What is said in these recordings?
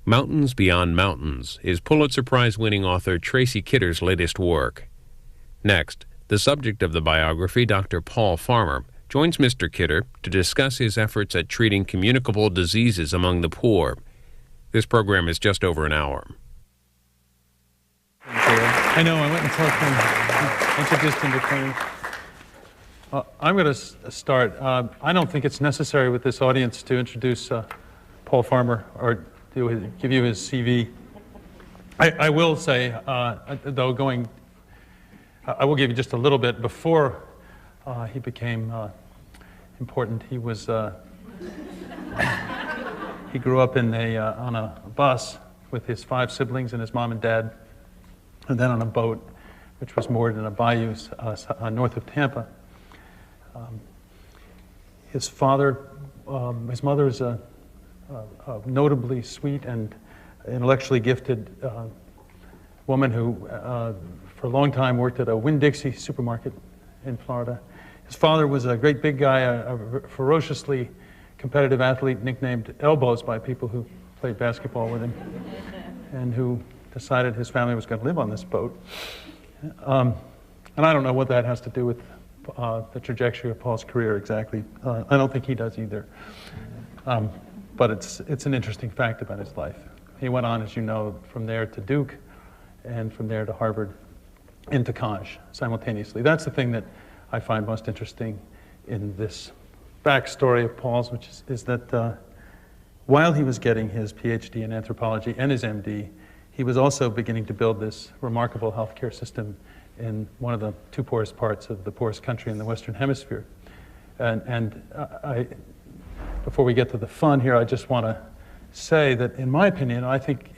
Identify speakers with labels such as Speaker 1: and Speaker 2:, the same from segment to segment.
Speaker 1: Mountains Beyond Mountains is Pulitzer Prize-winning author Tracy Kidder's latest work. Next, the subject of the biography, Dr. Paul Farmer, joins Mr. Kidder to discuss his efforts at treating communicable diseases among the poor. This program is just over an hour.
Speaker 2: I know, I went and talked to him, introduced him to Tony. I'm going to start. I don't think it's necessary with this audience to introduce Paul Farmer or give you his CV. I will say, though, I will give you just a little bit. Before he became important, he was he grew up on a bus with his 5 siblings and his mom and dad, and then on a boat which was moored in a bayou north of Tampa. His mother is a notably sweet and intellectually gifted woman who for a long time worked at a Winn-Dixie supermarket in Florida. His father was a great big guy, a ferociously competitive athlete nicknamed Elbows by people who played basketball with him, and who decided his family was going to live on this boat. And I don't know what that has to do with the trajectory of Paul's career exactly. I don't think he does either. But it's an interesting fact about his life. He went on, as you know, from there to Duke, and from there to Harvard, into Conch simultaneously. That's the thing that I find most interesting in this backstory of Paul's, which is that while he was getting his PhD in anthropology and his MD, he was also beginning to build this remarkable healthcare system in one of the 2 poorest parts of the poorest country in the Western Hemisphere. And before we get to the fun here, I just want to say that, in my opinion, I think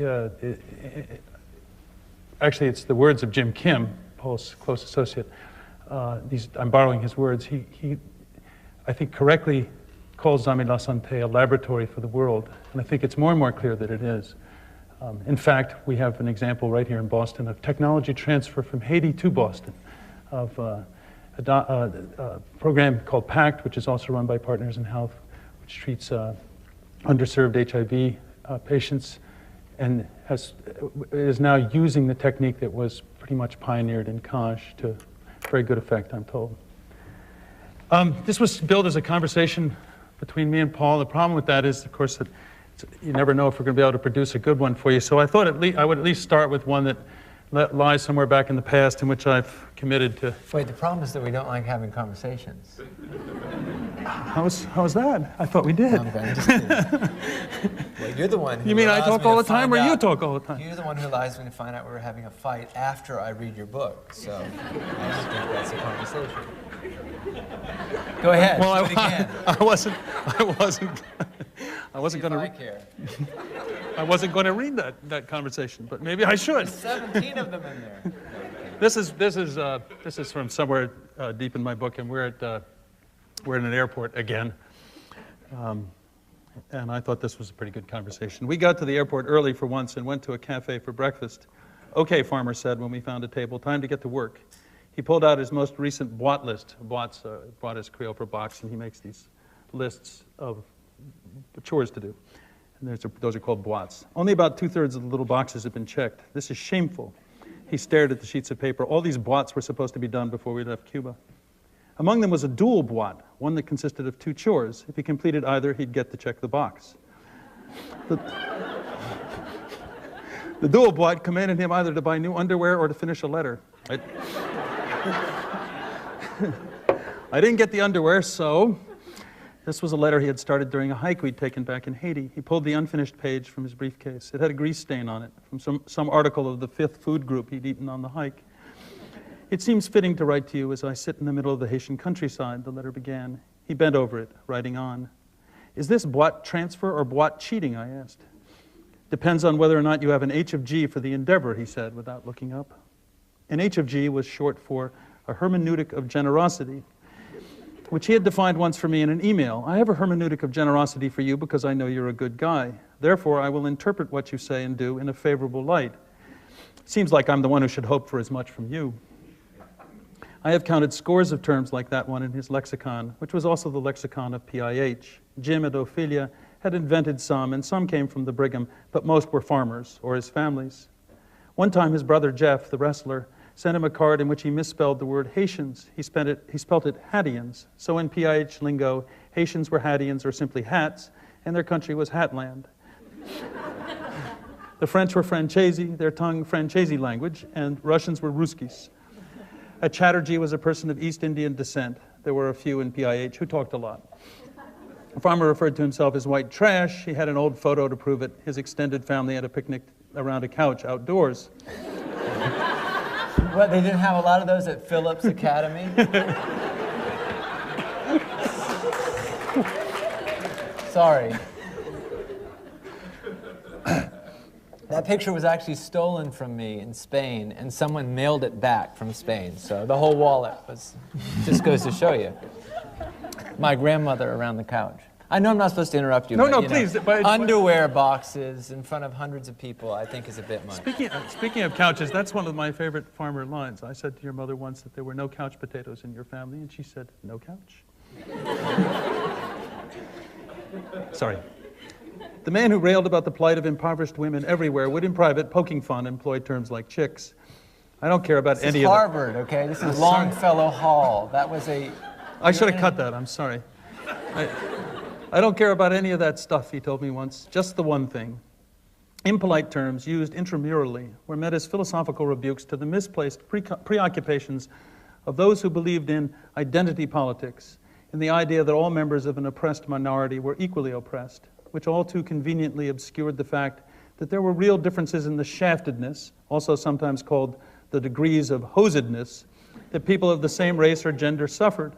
Speaker 2: actually it's the words of Jim Kim, Paul's close associate. I'm borrowing his words. He I think, correctly calls Amis la Santé a laboratory for the world, and I think it's more and more clear that it is. In fact, we have an example right here in Boston of technology transfer from Haiti to Boston, of a program called PACT, which is also run by Partners in Health, which treats underserved HIV patients, and is now using the technique that was pretty much pioneered in Conch to very good effect, I'm told. This was billed as a conversation between me and Paul. The problem with that is, of course, that you never know if we're going to be able to produce a good one for you. So I thought I would at least start with one that lies somewhere back in the past, in which I've committed to.
Speaker 3: Wait, the problem is that we don't like having conversations.
Speaker 2: How's that? I thought we did.
Speaker 3: No, I'm just kidding. Well, you're the one who
Speaker 2: You mean I talk all the time, or you talk all the time?
Speaker 3: You're the one who allows me to find out we're having a fight after I read your book. So I don't think that's a conversation. Go ahead.
Speaker 2: Well,
Speaker 3: do it again.
Speaker 2: I wasn't going to. I wasn't going to read that conversation, but maybe I should.
Speaker 3: There's 17 of them in there.
Speaker 2: This is from somewhere deep in my book, and we're in an airport again, and I thought this was a pretty good conversation. We got to the airport early for once and went to a cafe for breakfast. "Okay," Farmer said when we found a table. "Time to get to work." He pulled out his most recent boîte list. Boîte is Creole for box, and he makes these lists of chores to do. And those are called boîtes. Only about 2/3 of the little boxes have been checked. This is shameful. He stared at the sheets of paper. All these boîtes were supposed to be done before we left Cuba. Among them was a dual boîte, one that consisted of 2 chores. If he completed either, he'd get to check the box. The dual boîte commanded him either to buy new underwear or to finish a letter. I didn't get the underwear, so this was a letter he had started during a hike we'd taken back in Haiti. He pulled the unfinished page from his briefcase. It had a grease stain on it from some article of the 5th food group he'd eaten on the hike. "It seems fitting to write to you as I sit in the middle of the Haitian countryside," the letter began. He bent over it, writing on. "Is this boîte transfer or boîte cheating?" I asked. "Depends on whether or not you have an H of G for the endeavor," he said without looking up. An H of G was short for a hermeneutic of generosity, which he had defined once for me in an email. "I have a hermeneutic of generosity for you because I know you're a good guy. Therefore, I will interpret what you say and do in a favorable light. Seems like I'm the one who should hope for as much from you." I have counted scores of terms like that one in his lexicon, which was also the lexicon of PIH. Jim and Ophelia had invented some, and some came from the Brigham, but most were farmers or his families. One time his brother Jeff, the wrestler, sent him a card in which he misspelled the word Haitians. He spelt it Hattians. So in PIH lingo, Haitians were Hattians or simply hats, and their country was Hatland. The French were Francesi, their tongue Francesi language, and Russians were Ruskis. A Chatterjee was a person of East Indian descent. There were a few in PIH who talked a lot. A farmer referred to himself as white trash. He had an old photo to prove it. His extended family had a picnic around a couch outdoors.
Speaker 3: What, they didn't have a lot of those at Phillips Academy? Sorry. That picture was actually stolen from me in Spain, and someone mailed it back from Spain. So the whole wallet was, just goes to show you. My grandmother around the couch. I know I'm not supposed to interrupt you.
Speaker 2: No,
Speaker 3: but,
Speaker 2: no,
Speaker 3: you
Speaker 2: please.
Speaker 3: know,
Speaker 2: But
Speaker 3: underwear boxes in front of hundreds of people, I think, is a bit much.
Speaker 2: Speaking of couches, that's one of my favorite farmer lines. I said to your mother once that there were no couch potatoes in your family, and she said, "No couch?" Sorry. The man who railed about the plight of impoverished women everywhere would, in private, poking fun, employ terms like chicks. I don't care about any of that.
Speaker 3: Harvard, okay? This is Longfellow Hall. That was a...
Speaker 2: I should have cut that, I'm sorry. I don't care about any of that stuff, he told me once. Just the one thing. Impolite terms used intramurally were meant as philosophical rebukes to the misplaced preoccupations of those who believed in identity politics, in the idea that all members of an oppressed minority were equally oppressed, which all too conveniently obscured the fact that there were real differences in the shaftedness, also sometimes called the degrees of hosedness, that people of the same race or gender suffered.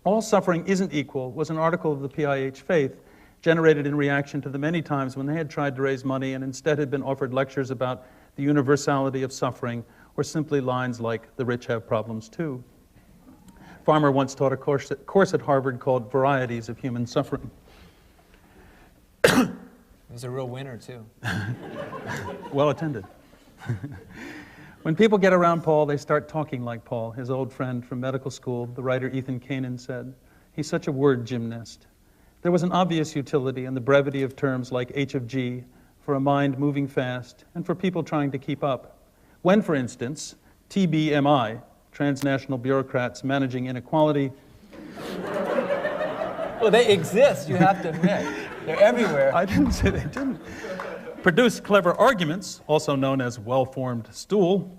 Speaker 2: All suffering isn't equal was an article of the PIH Faith, generated in reaction to the many times when they had tried to raise money and instead had been offered lectures about the universality of suffering, or simply lines like, "The rich have problems too." Farmer once taught a course at Harvard called Varieties of Human Suffering.
Speaker 3: He was a real winner, too.
Speaker 2: Well attended. When people get around Paul, they start talking like Paul, his old friend from medical school, the writer Ethan Kanan said. He's such a word gymnast. There was an obvious utility in the brevity of terms like H of G for a mind moving fast and for people trying to keep up. When, for instance, TBMI, transnational bureaucrats managing inequality.
Speaker 3: Well, they exist, you have to admit. They're everywhere.
Speaker 2: I didn't say they didn't. Produce clever arguments, also known as well-formed stool,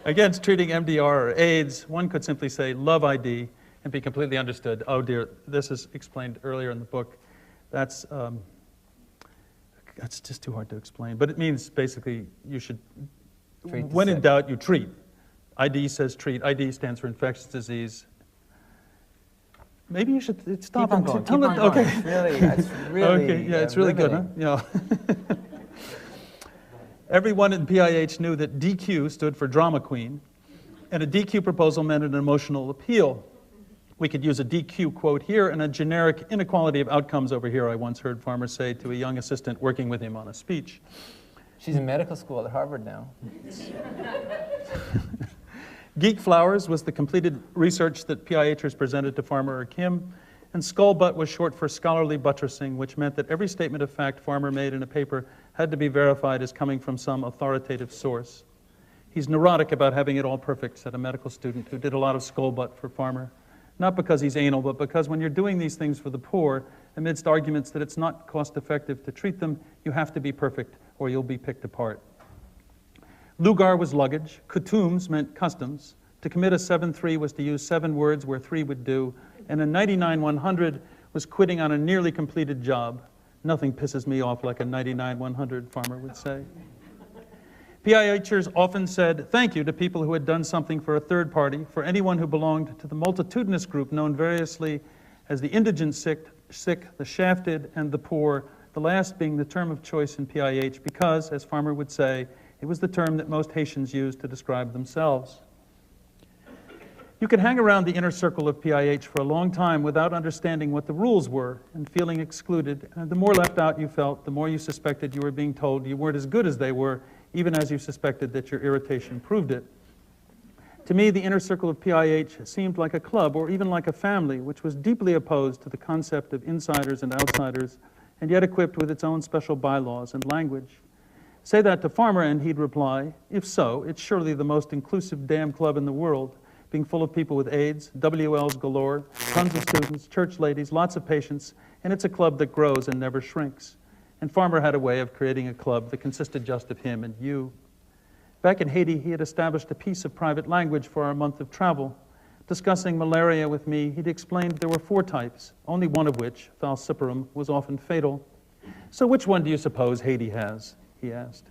Speaker 2: against treating MDR or AIDS. One could simply say love ID and be completely understood. Oh dear, this is explained earlier in the book. That's just too hard to explain. But it means basically you should, when in doubt, you treat. ID says treat. ID stands for infectious disease. Maybe you should stop
Speaker 3: and
Speaker 2: going.
Speaker 3: Keep on going. It's really
Speaker 2: okay, yeah, it's really
Speaker 3: riveting.
Speaker 2: good, huh? Yeah. Everyone in PIH knew that DQ stood for drama queen, and a DQ proposal meant an emotional appeal. We could use a DQ quote here and a generic inequality of outcomes over here, I once heard Farmer say to a young assistant working with him on a speech.
Speaker 3: She's in medical school at Harvard now.
Speaker 2: Geek flowers was the completed research that PIHers presented to Farmer or Kim, and skull butt was short for scholarly buttressing, which meant that every statement of fact Farmer made in a paper had to be verified as coming from some authoritative source. He's neurotic about having it all perfect, said a medical student who did a lot of skull butt for Farmer. Not because he's anal, but because when you're doing these things for the poor, amidst arguments that it's not cost-effective to treat them, you have to be perfect or you'll be picked apart. Lugar was luggage. Coutumes meant customs. To commit a 7-3 was to use 7 words where 3 would do. And a 99-100 was quitting on a nearly completed job. Nothing pisses me off like a 99-100, Farmer would say. PIHers often said thank you to people who had done something for a third party, for anyone who belonged to the multitudinous group known variously as the indigent sick, the shafted, and the poor, the last being the term of choice in PIH because, as Farmer would say, it was the term that most Haitians used to describe themselves. You could hang around the inner circle of PIH for a long time without understanding what the rules were and feeling excluded. And the more left out you felt, the more you suspected you were being told you weren't as good as they were, even as you suspected that your irritation proved it. To me, the inner circle of PIH seemed like a club or even like a family, which was deeply opposed to the concept of insiders and outsiders, and yet equipped with its own special bylaws and language. Say that to Farmer, and he'd reply, if so, it's surely the most inclusive damn club in the world, being full of people with AIDS, WLs galore, tons of students, church ladies, lots of patients, and it's a club that grows and never shrinks. And Farmer had a way of creating a club that consisted just of him and you. Back in Haiti, he had established a piece of private language for our month of travel. Discussing malaria with me, he'd explained there were 4 types, only one of which, falciparum, was often fatal. So which one do you suppose Haiti has? He asked.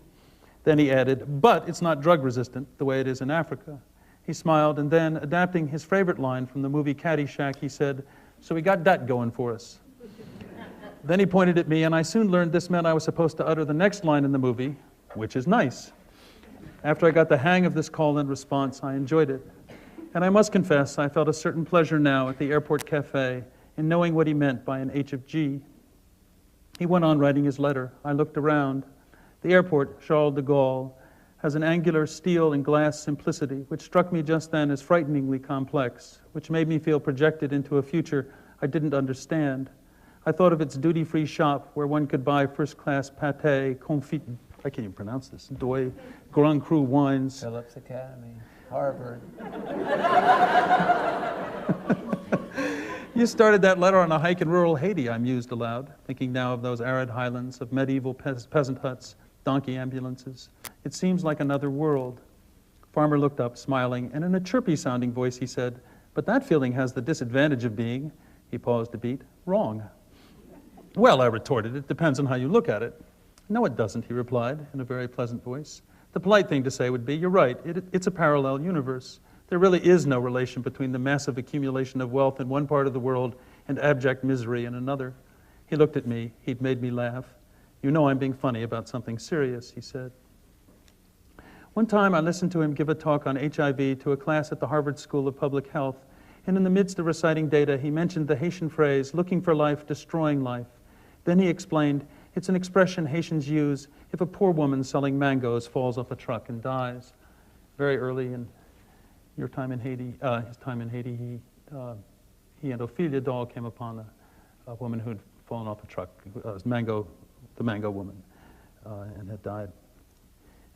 Speaker 2: Then he added, but it's not drug resistant the way it is in Africa. He smiled, and then, adapting his favorite line from the movie Caddyshack, he said, so we got that going for us. Then he pointed at me, and I soon learned this meant I was supposed to utter the next line in the movie, which is nice. After I got the hang of this call and response, I enjoyed it. And I must confess, I felt a certain pleasure now at the airport cafe in knowing what he meant by an H of G. He went on writing his letter. I looked around. The airport, Charles de Gaulle, has an angular steel and glass simplicity, which struck me just then as frighteningly complex, which made me feel projected into a future I didn't understand. I thought of its duty-free shop where one could buy first-class pâté, confit, I can't even pronounce this, Doy, Grand Cru wines.
Speaker 3: Phillips Academy, Harvard.
Speaker 2: You started that letter on a hike in rural Haiti, I mused aloud, thinking now of those arid highlands, of medieval peasant huts, donkey ambulances. It seems like another world. Farmer looked up, smiling, and in a chirpy-sounding voice he said, but that feeling has the disadvantage of being, he paused a beat, wrong. Well, I retorted, it depends on how you look at it. No, it doesn't, he replied, in a very pleasant voice. The polite thing to say would be, you're right, it's a parallel universe. There really is no relation between the massive accumulation of wealth in one part of the world and abject misery in another. He looked at me, he'd made me laugh. You know I'm being funny about something serious, he said. One time I listened to him give a talk on HIV to a class at the Harvard School of Public Health, and in the midst of reciting data, he mentioned the Haitian phrase, looking for life, destroying life. Then he explained, it's an expression Haitians use if a poor woman selling mangoes falls off a truck and dies. Very early in your time in Haiti, his time in Haiti, he and Ophelia Dahl came upon a woman who'd fallen off a truck, the mango woman, and had died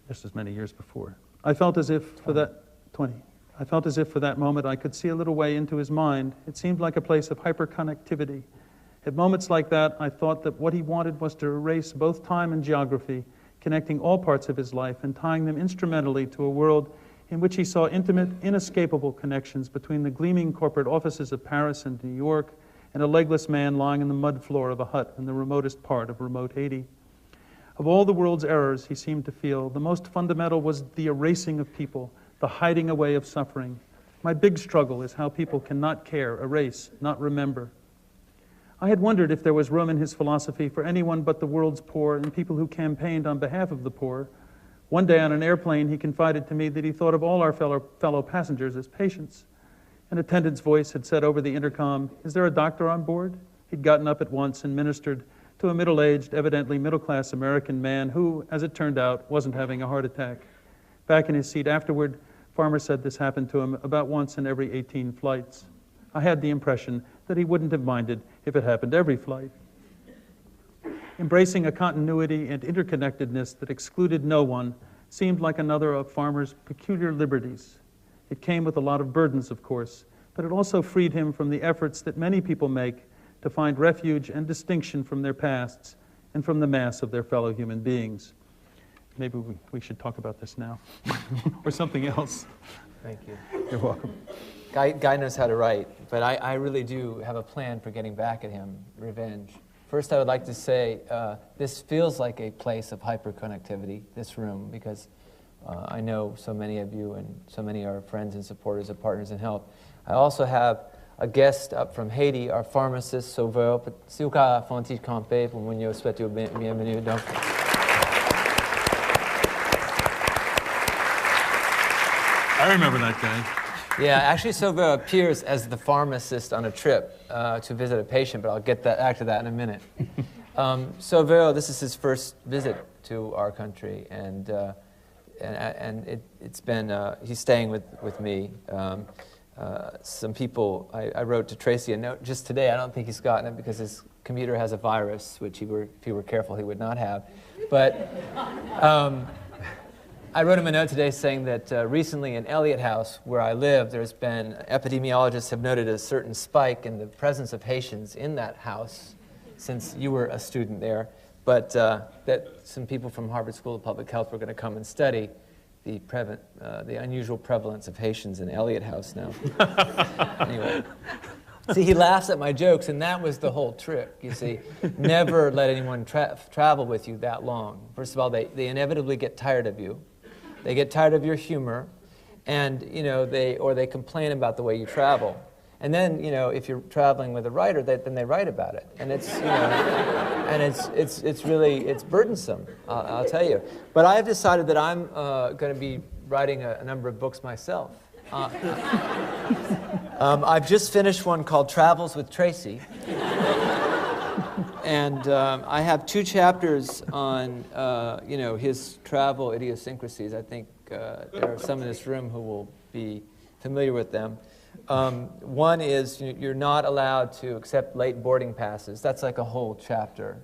Speaker 2: just as many years before. I felt as if for that, 20. I felt as if for that moment I could see a little way into his mind. It seemed like a place of hyperconnectivity. At moments like that, I thought that what he wanted was to erase both time and geography, connecting all parts of his life and tying them instrumentally to a world in which he saw intimate, inescapable connections between the gleaming corporate offices of Paris and New York and a legless man lying in the mud floor of a hut in the remotest part of remote Haiti. Of all the world's errors, he seemed to feel, the most fundamental was the erasing of people, the hiding away of suffering. My big struggle is how people cannot care, erase, not remember. I had wondered if there was room in his philosophy for anyone but the world's poor and people who campaigned on behalf of the poor. One day on an airplane, he confided to me that he thought of all our fellow passengers as patients. An attendant's voice had said over the intercom, "Is there a doctor on board?" He'd gotten up at once and ministered to a middle-aged, evidently middle-class American man who, as it turned out, wasn't having a heart attack. Back in his seat afterward, Farmer said this happened to him about once in every 18 flights. I had the impression that he wouldn't have minded if it happened every flight. Embracing a continuity and interconnectedness that excluded no one seemed like another of Farmer's peculiar liberties. It came with a lot of burdens, of course, but it also freed him from the efforts that many people make to find refuge and distinction from their pasts and from the mass of their fellow human beings. Maybe we should talk about this now, or something else.
Speaker 3: Thank you.
Speaker 2: You're welcome.
Speaker 3: Guy knows how to write, but I really do have a plan for getting back at him, revenge. First, I would like to say this feels like a place of hyperconnectivity, this room, because I know so many of you and so many are friends and supporters of Partners in Health. I also have a guest up from Haiti, our pharmacist, Sauveur. Si vous pouvez faire un petit campé pour nous souhaiter bienvenue. Donc,
Speaker 2: I remember that guy.
Speaker 3: yeah, actually Sauveur appears as the pharmacist on a trip to visit a patient, but I'll get back to that in a minute. Sauveur, this is his first visit to our country, and it's been, he's staying with me. Some people, I wrote to Tracy a note just today. I don't think he's gotten it because his computer has a virus, which if he were careful, he would not have. But I wrote him a note today saying that recently in Eliot House, where I live, there's been, epidemiologists have noted a certain spike in the presence of Haitians in that house since you were a student there, but that some people from Harvard School of Public Health were going to come and study the unusual prevalence of Haitians in Eliot House now. Anyway. See, he laughs at my jokes, and that was the whole trick, you see. Never let anyone travel with you that long. First of all, they inevitably get tired of you. They get tired of your humor, and, you know, they complain about the way you travel. And then, you know, if you're traveling with a writer, then they write about it. And it's, you know, and it's really burdensome, I'll tell you. But I have decided that I'm going to be writing a number of books myself. I've just finished one called Travels with Tracy. And I have 2 chapters on, you know, his travel idiosyncrasies. I think there are some in this room who will be familiar with them. One is you're not allowed to accept late boarding passes. That's like a whole chapter.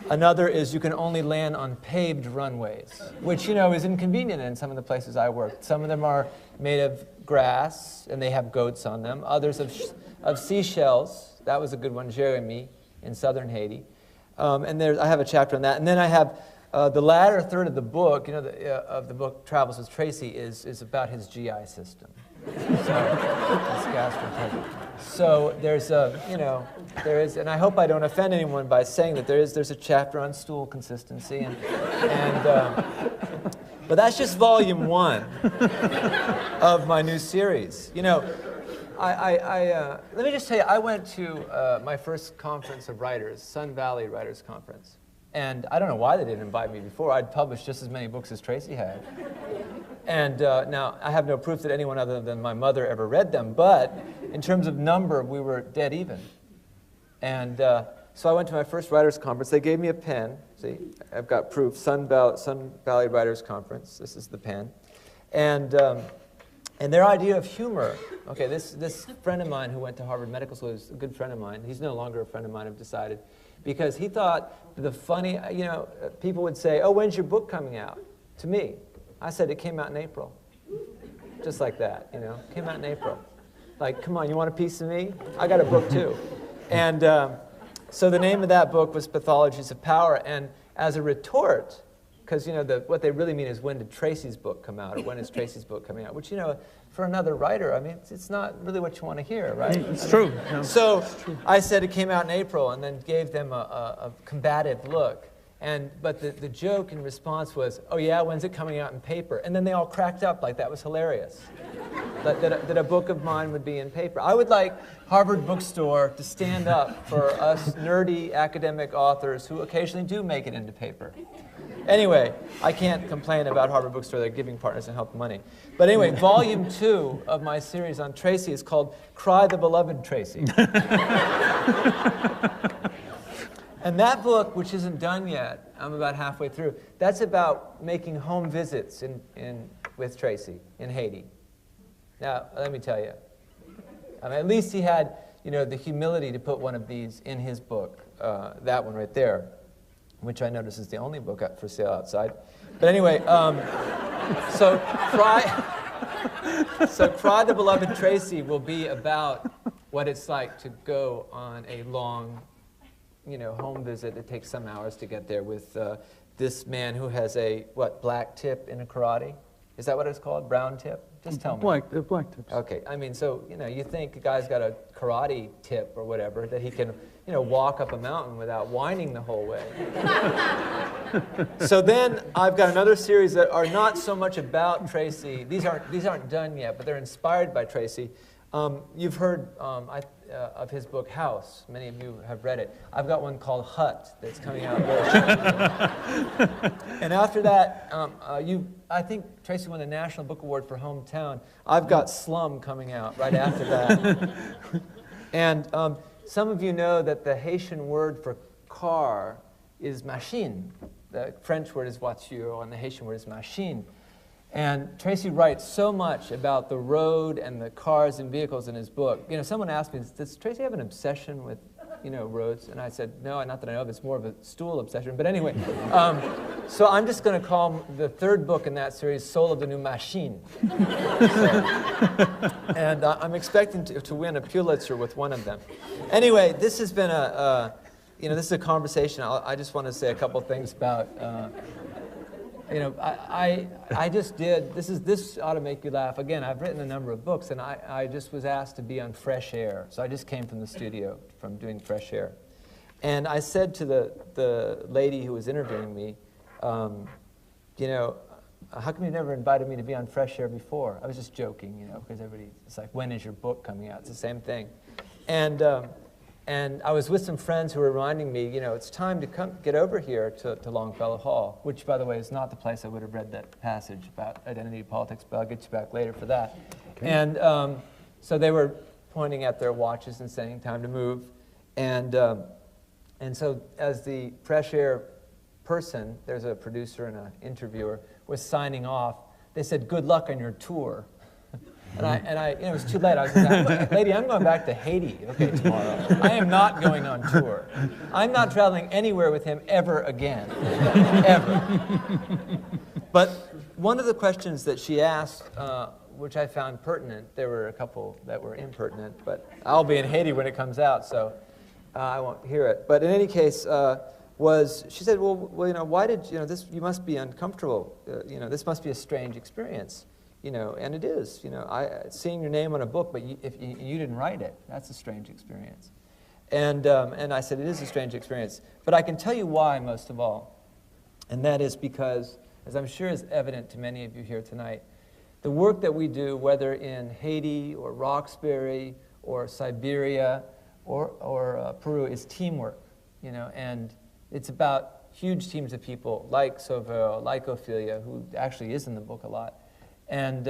Speaker 3: Another is you can only land on paved runways, which, you know, is inconvenient in some of the places I worked. Some of them are made of grass, and they have goats on them. Others of seashells. That was a good one, Jeremy, in southern Haiti. And I have a chapter on that. And then I have the latter third of the book, you know, of the book Travels with Tracy, is about his GI system. So there's you know, there is, and I hope I don't offend anyone by saying that there's a chapter on stool consistency, but that's just volume 1 of my new series. You know, let me just tell you, I went to my first conference of writers, Sun Valley Writers Conference. And I don't know why they didn't invite me before. I'd published just as many books as Tracy had. And now, I have no proof that anyone other than my mother ever read them, but in terms of number, we were dead even. And so I went to my first writers' conference. They gave me a pen. See, I've got proof. Sun Valley Writers Conference. This is the pen. And their idea of humor, okay, this friend of mine who went to Harvard Medical School is a good friend of mine. He's no longer a friend of mine, I've decided. Because he thought the funny, you know, people would say, oh, when's your book coming out? To me. I said it came out in April. Just like that, you know, came out in April. Like, come on, you want a piece of me? I got a book too. And so the name of that book was Pathologies of Power. And as a retort, because, you know, what they really mean is when did Tracy's book come out, or when is Tracy's book coming out? Which, you know, for another writer, I mean, it's not really what you want to hear, right?
Speaker 2: It's true. No.
Speaker 3: So I said it came out in April, and then gave them a combative look. But the joke in response was, oh yeah, when's it coming out in paper? And then they all cracked up like that was hilarious. that a book of mine would be in paper. I would like Harvard Bookstore to stand up for us nerdy academic authors who occasionally do make it into paper. Anyway, I can't complain about Harvard Bookstore. They're giving partners and help money. But anyway, volume 2 of my series on Tracy is called Cry the Beloved Tracy. And that book, which isn't done yet, I'm about halfway through, that's about making home visits with Tracy in Haiti. Now, let me tell you, I mean, at least he had, you know, the humility to put one of these in his book, that one right there, which I notice is the only book up for sale outside. But anyway, so Cry the Beloved Tracy will be about what it's like to go on a long, you know, home visit. It takes some hours to get there with this man who has a, black tip in a karate? Is that what it's called? Brown tip? Just tell me.
Speaker 2: Black tips.
Speaker 3: Okay, I mean, so, you know, you think a guy's got a karate tip or whatever, that he can, you know, walk up a mountain without whining the whole way. So then I've got another series that are not so much about Tracy. These aren't done yet, but they're inspired by Tracy. You've heard of his book House. Many of you have read it. I've got one called Hut that's coming out very soon. And after that, I think Tracy won the National Book Award for Hometown. I've got Slum coming out right after that. And some of you know that the Haitian word for car is machine. The French word is voiture, and the Haitian word is machine. And Tracy writes so much about the road and the cars and vehicles in his book. You know, someone asked me, does Tracy have an obsession with, you know, roads? And I said, no, not that I know of. It's more of a stool obsession. But anyway, so I'm just going to call the third book in that series Soul of the New Machine. And I'm expecting to win a Pulitzer with one of them. Anyway, this has been you know, this is a conversation. I just want to say a couple things about, you know, I just did, this ought to make you laugh. Again, I've written a number of books, and I just was asked to be on Fresh Air. So I just came from the studio from doing Fresh Air. And I said to the lady who was interviewing me, you know, how come you never invited me to be on Fresh Air before? I was just joking, you know, because it's like, when is your book coming out? It's the same thing. And I was with some friends who were reminding me, you know, it's time to get over here to Longfellow Hall, which, by the way, is not the place I would have read that passage about identity politics, but I'll get you back later for that. Okay. And so they were pointing at their watches and saying, time to move. And so as the Fresh Air person, there's a producer and an interviewer, was signing off, they said, good luck on your tour. And I, you know, it was too late. I was like, lady, I'm going back to Haiti, okay, tomorrow. I am not going on tour. I'm not traveling anywhere with him ever again, ever. But one of the questions that she asked, which I found pertinent, there were a couple that were impertinent, but I'll be in Haiti when it comes out, so I won't hear it. But in any case, she said, well, you know, why did, you know, this, you must be uncomfortable, you know, this must be a strange experience. You know, and it is. You know, seeing your name on a book, but if you didn't write it, that's a strange experience. And I said, it is a strange experience. But I can tell you why, most of all. And that is because, as I'm sure is evident to many of you here tonight, the work that we do, whether in Haiti or Roxbury or Siberia or Peru, is teamwork. You know, and it's about huge teams of people like Sauveur, like Ophelia, who actually is in the book a lot. And,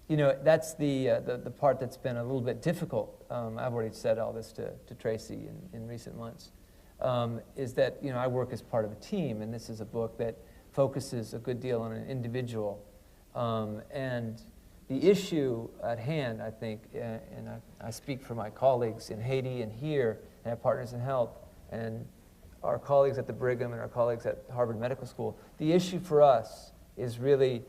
Speaker 3: you know, that's the part that's been a little bit difficult. I've already said all this to Tracy in recent months, is that, you know, I work as part of a team, and this is a book that focuses a good deal on an individual. And the issue at hand, I think, and I speak for my colleagues in Haiti and here, and our partners in health, and our colleagues at the Brigham and our colleagues at Harvard Medical School, the issue for us is really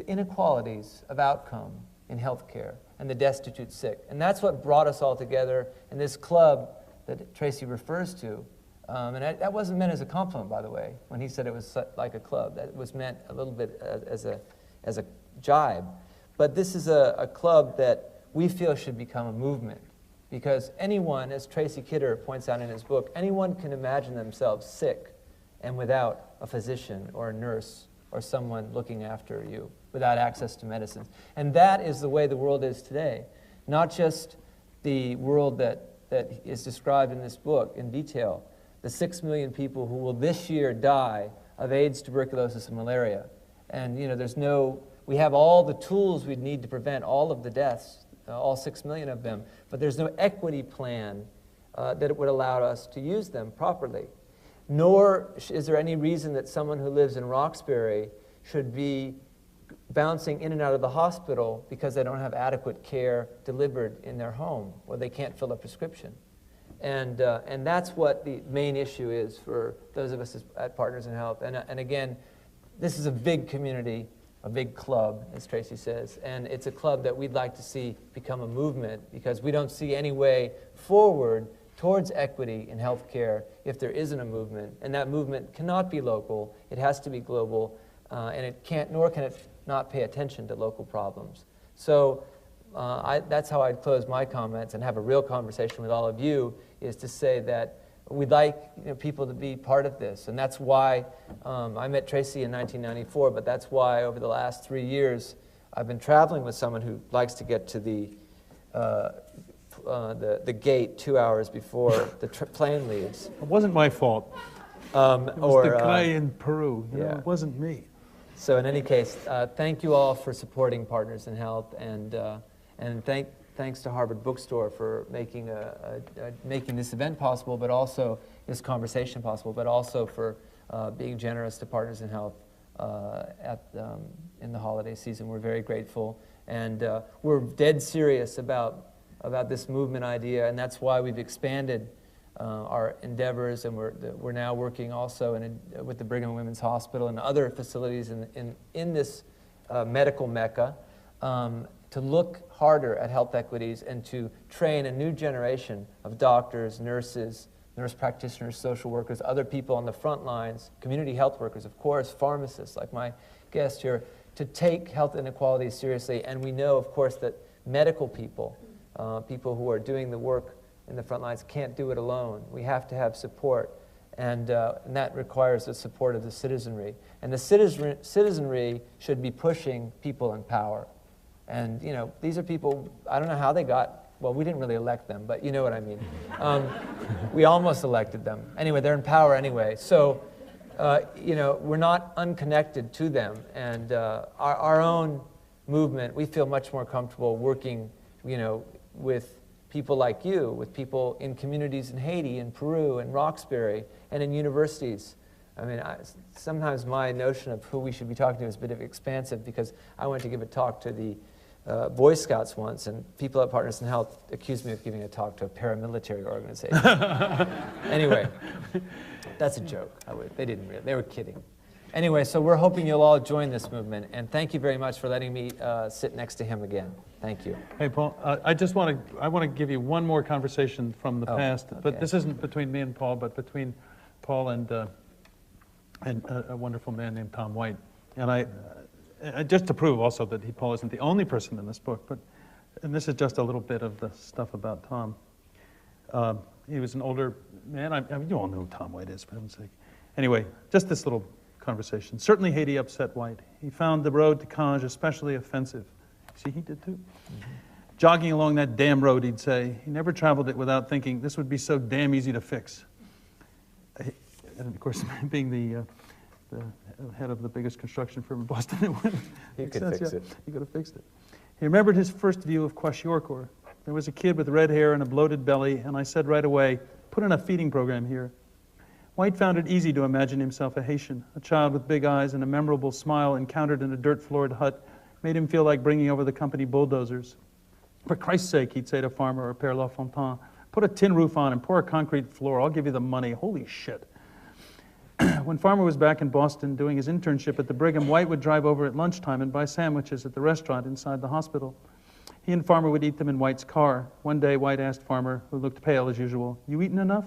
Speaker 3: inequalities of outcome in healthcare and the destitute sick. And that's what brought us all together in this club that Tracy refers to. And that wasn't meant as a compliment, by the way, when he said it was like a club. That was meant a little bit as a jibe. But this is a club that we feel should become a movement. Because anyone, as Tracy Kidder points out in his book, anyone can imagine themselves sick and without a physician or a nurse or someone looking after you, without access to medicines. And that is the way the world is today. Not just the world that is described in this book in detail, the 6 million people who will this year die of AIDS, tuberculosis, and malaria. And, you know, we have all the tools we'd need to prevent all of the deaths, all 6 million of them, but there's no equity plan that would allow us to use them properly. Nor is there any reason that someone who lives in Roxbury should be bouncing in and out of the hospital because they don't have adequate care delivered in their home, or they can't fill a prescription. And that's what the main issue is for those of us at Partners in Health. And again, this is a big community, a big club, as Tracy says, and it's a club that we'd like to see become a movement because we don't see any way forward towards equity in healthcare if there isn't a movement. And that movement cannot be local, it has to be global, and it can't, nor can it not pay attention to local problems. So that's how I'd close my comments and have a real conversation with all of you, is to say that we'd like people to be part of this. And that's why I met Tracy in 1994, but that's why over the last 3 years I've been traveling with someone who likes to get to the gate 2 hours before the plane leaves.
Speaker 2: It wasn't my fault. It was the guy in Peru.
Speaker 3: Yeah.
Speaker 2: It wasn't me.
Speaker 3: So in any case, thank you all for supporting Partners in Health, and thanks to Harvard Bookstore for making making this event possible, but also this conversation possible, but also for being generous to Partners in Health in the holiday season. We're very grateful, and we're dead serious about this movement idea, and that's why we've expanded our endeavors, and we're now working also with the Brigham and Women's Hospital and other facilities in this medical mecca to look harder at health equities and to train a new generation of doctors, nurses, nurse practitioners, social workers, other people on the front lines, community health workers, of course, pharmacists like my guest here, to take health inequality seriously. And we know, of course, that medical people, people who are doing the work in the front lines, can't do it alone. We have to have support, and that requires the support of the citizenry. And the citizenry should be pushing people in power. And, you know, these are people, I don't know how they got, well, we didn't really elect them, but you know what I mean. We almost elected them. Anyway, they're in power anyway. So, you know, we're not unconnected to them. And our own movement, we feel much more comfortable working, you know, with people like you, with people in communities in Haiti, in Peru, in Roxbury, and in universities. I mean, sometimes my notion of who we should be talking to is a bit expansive, because I went to give a talk to the Boy Scouts once, and people at Partners in Health accused me of giving a talk to a paramilitary organization. Anyway, that's a joke. They didn't really. They were kidding. Anyway, so we're hoping you'll all join this movement, and thank you very much for letting me sit next to him again. Thank you.
Speaker 2: Hey, Paul, I want to give you one more conversation from the past,
Speaker 3: okay.
Speaker 2: but this isn't between me and Paul, but between Paul and a wonderful man named Tom White. And I just to prove also that Paul isn't the only person in this book, and this is just a little bit of the stuff about Tom. He was an older man. I mean, you all know who Tom White is, for heaven's sake. Anyway, just this little conversation. Certainly Haiti upset White. He found the road to Cange especially offensive. See, he did too. Mm-hmm. Jogging along that damn road, he'd say. He never traveled it without thinking, this would be so damn easy to fix. And of course, being the head of the biggest construction firm in Boston,
Speaker 3: he could fix it.
Speaker 2: He could have fixed it. He remembered his first view of Kwashiorkor. There was a kid with red hair and a bloated belly, and I said right away, put in a feeding program here. White found it easy to imagine himself a Haitian. A child with big eyes and a memorable smile encountered in a dirt-floored hut made him feel like bringing over the company bulldozers. For Christ's sake, he'd say to Farmer or Père Lafontaine, put a tin roof on and pour a concrete floor. I'll give you the money. Holy shit. When Farmer was back in Boston doing his internship at the Brigham, White would drive over at lunchtime and buy sandwiches at the restaurant inside the hospital. He and Farmer would eat them in White's car. One day, White asked Farmer, who looked pale as usual, you eaten enough?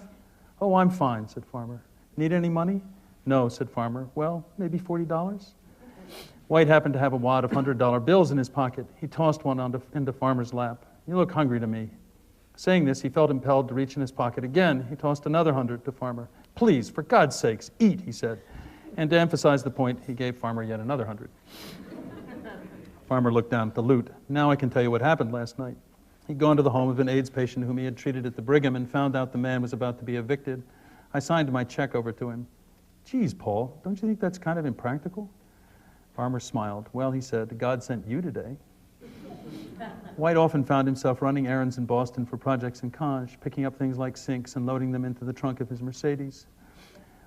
Speaker 2: Oh, I'm fine, said Farmer. Need any money? No, said Farmer. Well, maybe $40? White happened to have a wad of $100 bills in his pocket. He tossed one into Farmer's lap. You look hungry to me. Saying this, he felt impelled to reach in his pocket again. He tossed another 100 to Farmer. Please, for God's sakes, eat, he said. And to emphasize the point, he gave Farmer yet another 100. Farmer looked down at the loot. Now I can tell you what happened last night. He'd gone to the home of an AIDS patient whom he had treated at the Brigham and found out the man was about to be evicted. I signed my check over to him. Geez, Paul, don't you think that's kind of impractical? Farmer smiled. Well, he said, God sent you today. White often found himself running errands in Boston for projects in Cange, picking up things like sinks and loading them into the trunk of his Mercedes.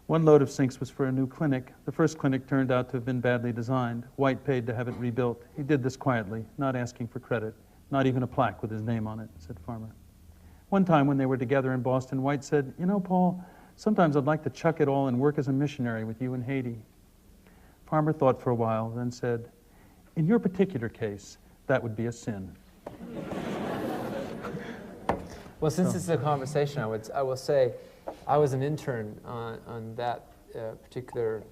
Speaker 2: One load of sinks was for a new clinic. The first clinic turned out to have been badly designed. White paid to have it rebuilt. He did this quietly, not asking for credit, not even a plaque with his name on it, said Farmer. One time when they were together in Boston, White said, you know, Paul, sometimes I'd like to chuck it all and work as a missionary with you in Haiti. Farmer thought for a while, then said, in your particular case, that would be a sin.
Speaker 3: Well, since this is a conversation, I will say I was an intern on that particular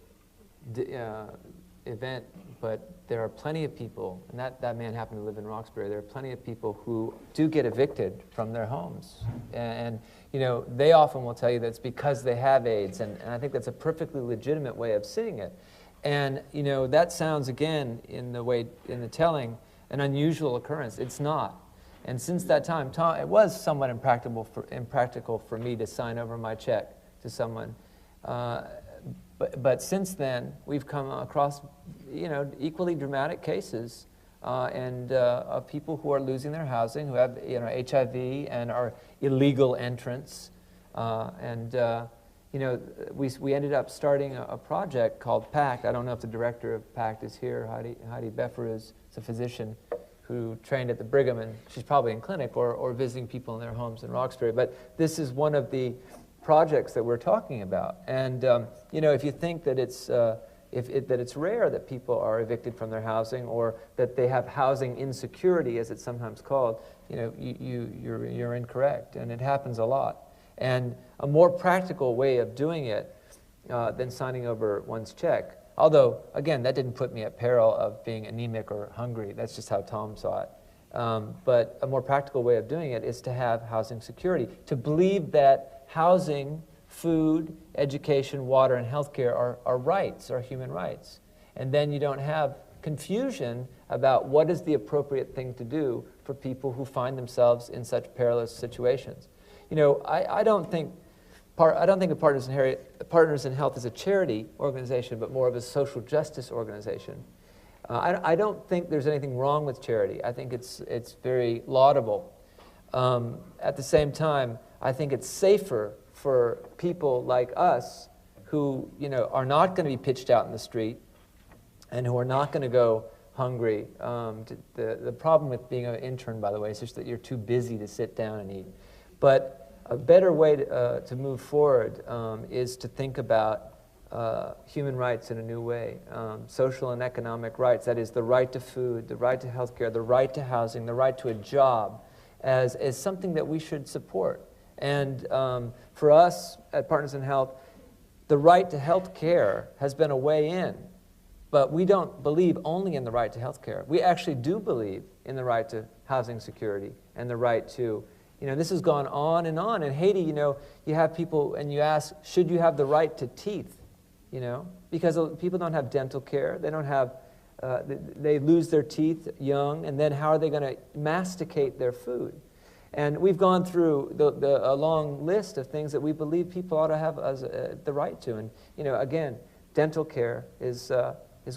Speaker 3: event, but there are plenty of people, and that man happened to live in Roxbury, there are plenty of people who do get evicted from their homes. And you know, they often will tell you that it's because they have AIDS, and I think that's a perfectly legitimate way of seeing it. And you know, that sounds, again, in the telling, an unusual occurrence. It's not. And since that time, it was somewhat impractical for me to sign over my check to someone. But since then, we've come across, you know, equally dramatic cases of people who are losing their housing, who have, you know, HIV and are illegal entrants, and we ended up starting a project called PACT. I don't know if the director of PACT is here. Heidi Beffer is a physician who trained at the Brigham, and she's probably in clinic or visiting people in their homes in Roxbury. But this is one of the projects that we're talking about. And if you think that it's rare that people are evicted from their housing, or that they have housing insecurity, as it's sometimes called, you're incorrect, and it happens a lot. And a more practical way of doing it than signing over one's check, although, again, that didn't put me at peril of being anemic or hungry. That's just how Tom saw it. But a more practical way of doing it is to have housing security, to believe that housing, food, education, water, and healthcare are rights, are human rights. And then you don't have confusion about what is the appropriate thing to do for people who find themselves in such perilous situations. I don't think of Partners in Health as a charity organization, but more of a social justice organization. I don't think there's anything wrong with charity. I think it's very laudable. At the same time, I think it's safer for people like us who are not going to be pitched out in the street and who are not going to go hungry. The problem with being an intern, by the way, is just that you're too busy to sit down and eat. But a better way to move forward is to think about human rights in a new way, social and economic rights, that is the right to food, the right to health care, the right to housing, the right to a job, as something that we should support. And for us at Partners in Health, the right to health care has been a way in, but we don't believe only in the right to health care. We actually do believe in the right to housing security and the right to, this has gone on. In Haiti, you have people and you ask, should you have the right to teeth? Because people don't have dental care. They don't have, they lose their teeth young, and then how are they going to masticate their food? And we've gone through a long list of things that we believe people ought to have the right to. And, again, dental care is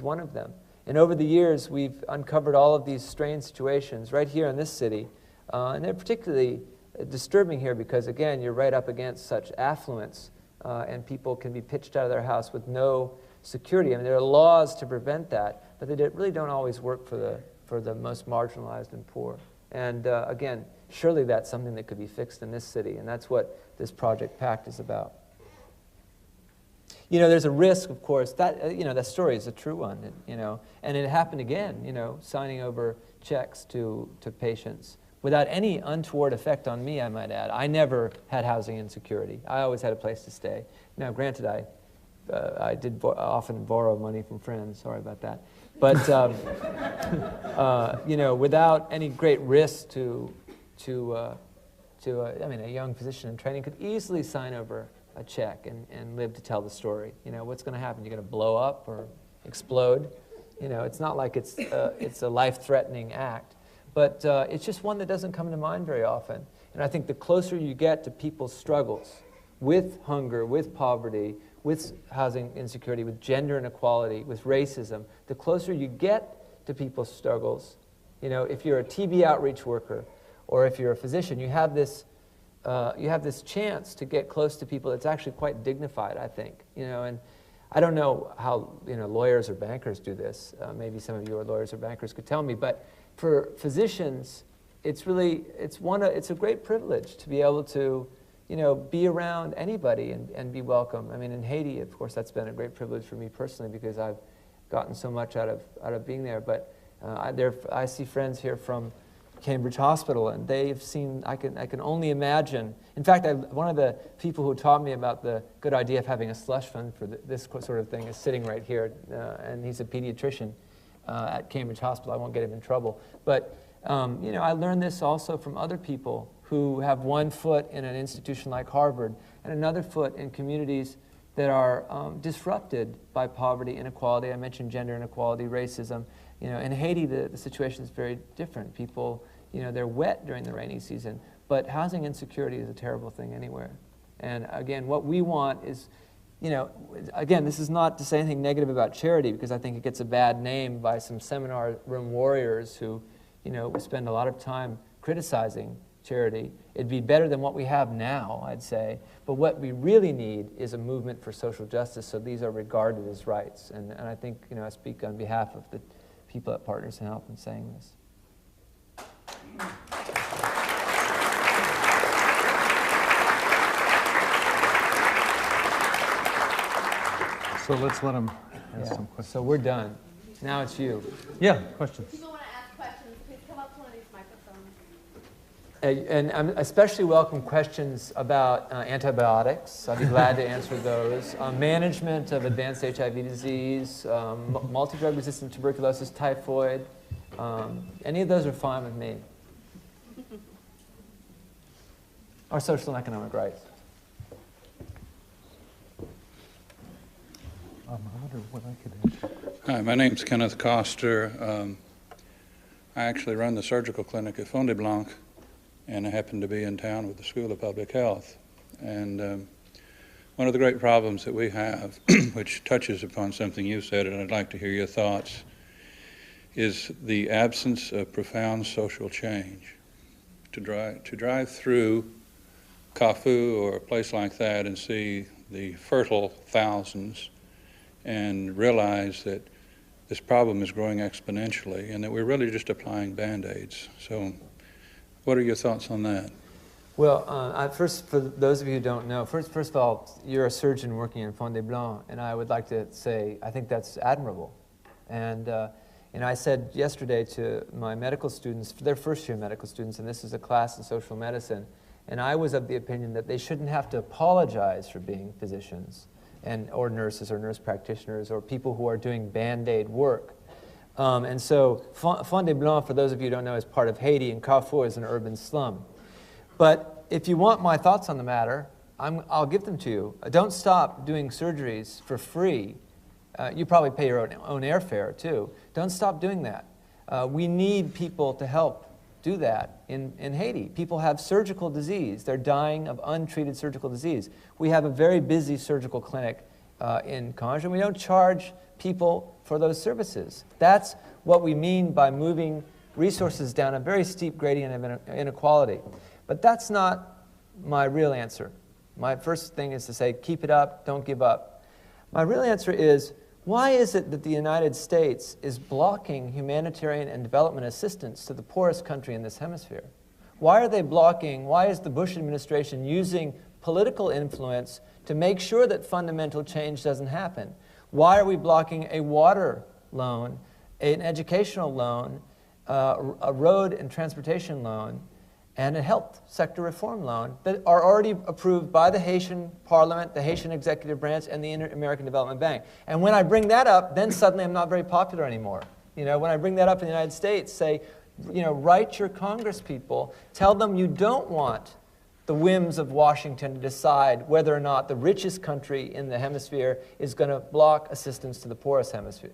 Speaker 3: one of them. And over the years, we've uncovered all of these strange situations right here in this city. And they're particularly disturbing here because, again, you're right up against such affluence, and people can be pitched out of their house with no security. I mean, there are laws to prevent that, but they really don't always work for the most marginalized and poor. And again, surely that's something that could be fixed in this city, and that's what this Project PACT is about. There's a risk, of course, that, that story is a true one, and it happened again, signing over checks to patients without any untoward effect on me, I might add. I never had housing insecurity. I always had a place to stay. Now, granted, I did often borrow money from friends. Sorry about that. But, without any great risk to a young physician in training could easily sign over a check and live to tell the story. What's going to happen? You're going to blow up or explode? It's not like it's a life-threatening act. But it's just one that doesn't come to mind very often. And I think the closer you get to people's struggles with hunger, with poverty, with housing insecurity, with gender inequality, with racism, the closer you get to people's struggles, if you're a TB outreach worker or if you're a physician, you have this chance to get close to people that's actually quite dignified, I think. And I don't know how lawyers or bankers do this. Maybe some of you are lawyers or bankers could tell me, but for physicians, it's a great privilege to be able to, be around anybody and be welcome. I mean, in Haiti, of course, that's been a great privilege for me personally because I've gotten so much out of being there. But I see friends here from Cambridge Hospital, and they've seen. I can only imagine. In fact, one of the people who taught me about the good idea of having a slush fund for this sort of thing is sitting right here, and he's a pediatrician at Cambridge Hospital. I won't get him in trouble. But, I learned this also from other people who have one foot in an institution like Harvard and another foot in communities that are disrupted by poverty, inequality. I mentioned gender inequality, racism. In Haiti, the situation is very different. People, they're wet during the rainy season, but housing insecurity is a terrible thing anywhere. And again, what we want is, again, this is not to say anything negative about charity because I think it gets a bad name by some seminar room warriors who, spend a lot of time criticizing charity. It'd be better than what we have now, I'd say. But what we really need is a movement for social justice, so these are regarded as rights. And I think, I speak on behalf of the people at Partners in Help in saying this.
Speaker 2: So let's let them ask some questions.
Speaker 3: So we're done. Now it's you.
Speaker 2: Yeah, questions.
Speaker 4: People want to ask questions, please come up to one of these microphones.
Speaker 3: And I especially welcome questions about antibiotics. I'd be glad to answer those. Management of advanced HIV disease, multi-drug resistant tuberculosis, typhoid. Any of those are fine with me. Our social and economic rights.
Speaker 2: I wonder what I could answer.
Speaker 5: Hi, my name's Kenneth Coster. I actually run the surgical clinic at Fond de Blanc, and I happen to be in town with the School of Public Health. And one of the great problems that we have, which touches upon something you said, and I'd like to hear your thoughts, is the absence of profound social change. To drive through Corfu or a place like that and see the fertile thousands and realize that this problem is growing exponentially and that we're really just applying Band-Aids. So what are your thoughts on that?
Speaker 3: Well, first, for those of you who don't know, first of all, you're a surgeon working in Fond de Blanc, and I would like to say I think that's admirable. And I said yesterday to my medical students, their first year medical students, and this is a class in social medicine, and I was of the opinion that they shouldn't have to apologize for being physicians or nurses or nurse practitioners or people who are doing Band-Aid work. And so Fond de Blanc, for those of you who don't know, is part of Haiti, and Carrefour is an urban slum. But if you want my thoughts on the matter, I'll give them to you. Don't stop doing surgeries for free. You probably pay your own airfare, too. Don't stop doing that. We need people to help do that in Haiti. People have surgical disease. They're dying of untreated surgical disease. We have a very busy surgical clinic in Conge, and we don't charge people for those services. That's what we mean by moving resources down a very steep gradient of inequality. But that's not my real answer. My first thing is to say, keep it up, don't give up. My real answer is, why is it that the United States is blocking humanitarian and development assistance to the poorest country in this hemisphere? Why are they blocking, why is the Bush administration using political influence to make sure that fundamental change doesn't happen? Why are we blocking a water loan, an educational loan, a road and transportation loan, and a health sector reform loan that are already approved by the Haitian Parliament, the Haitian Executive Branch, and the Inter-American Development Bank? And when I bring that up, then suddenly I'm not very popular anymore. When I bring that up in the United States, say, write your Congress people, tell them you don't want the whims of Washington to decide whether or not the richest country in the hemisphere is going to block assistance to the poorest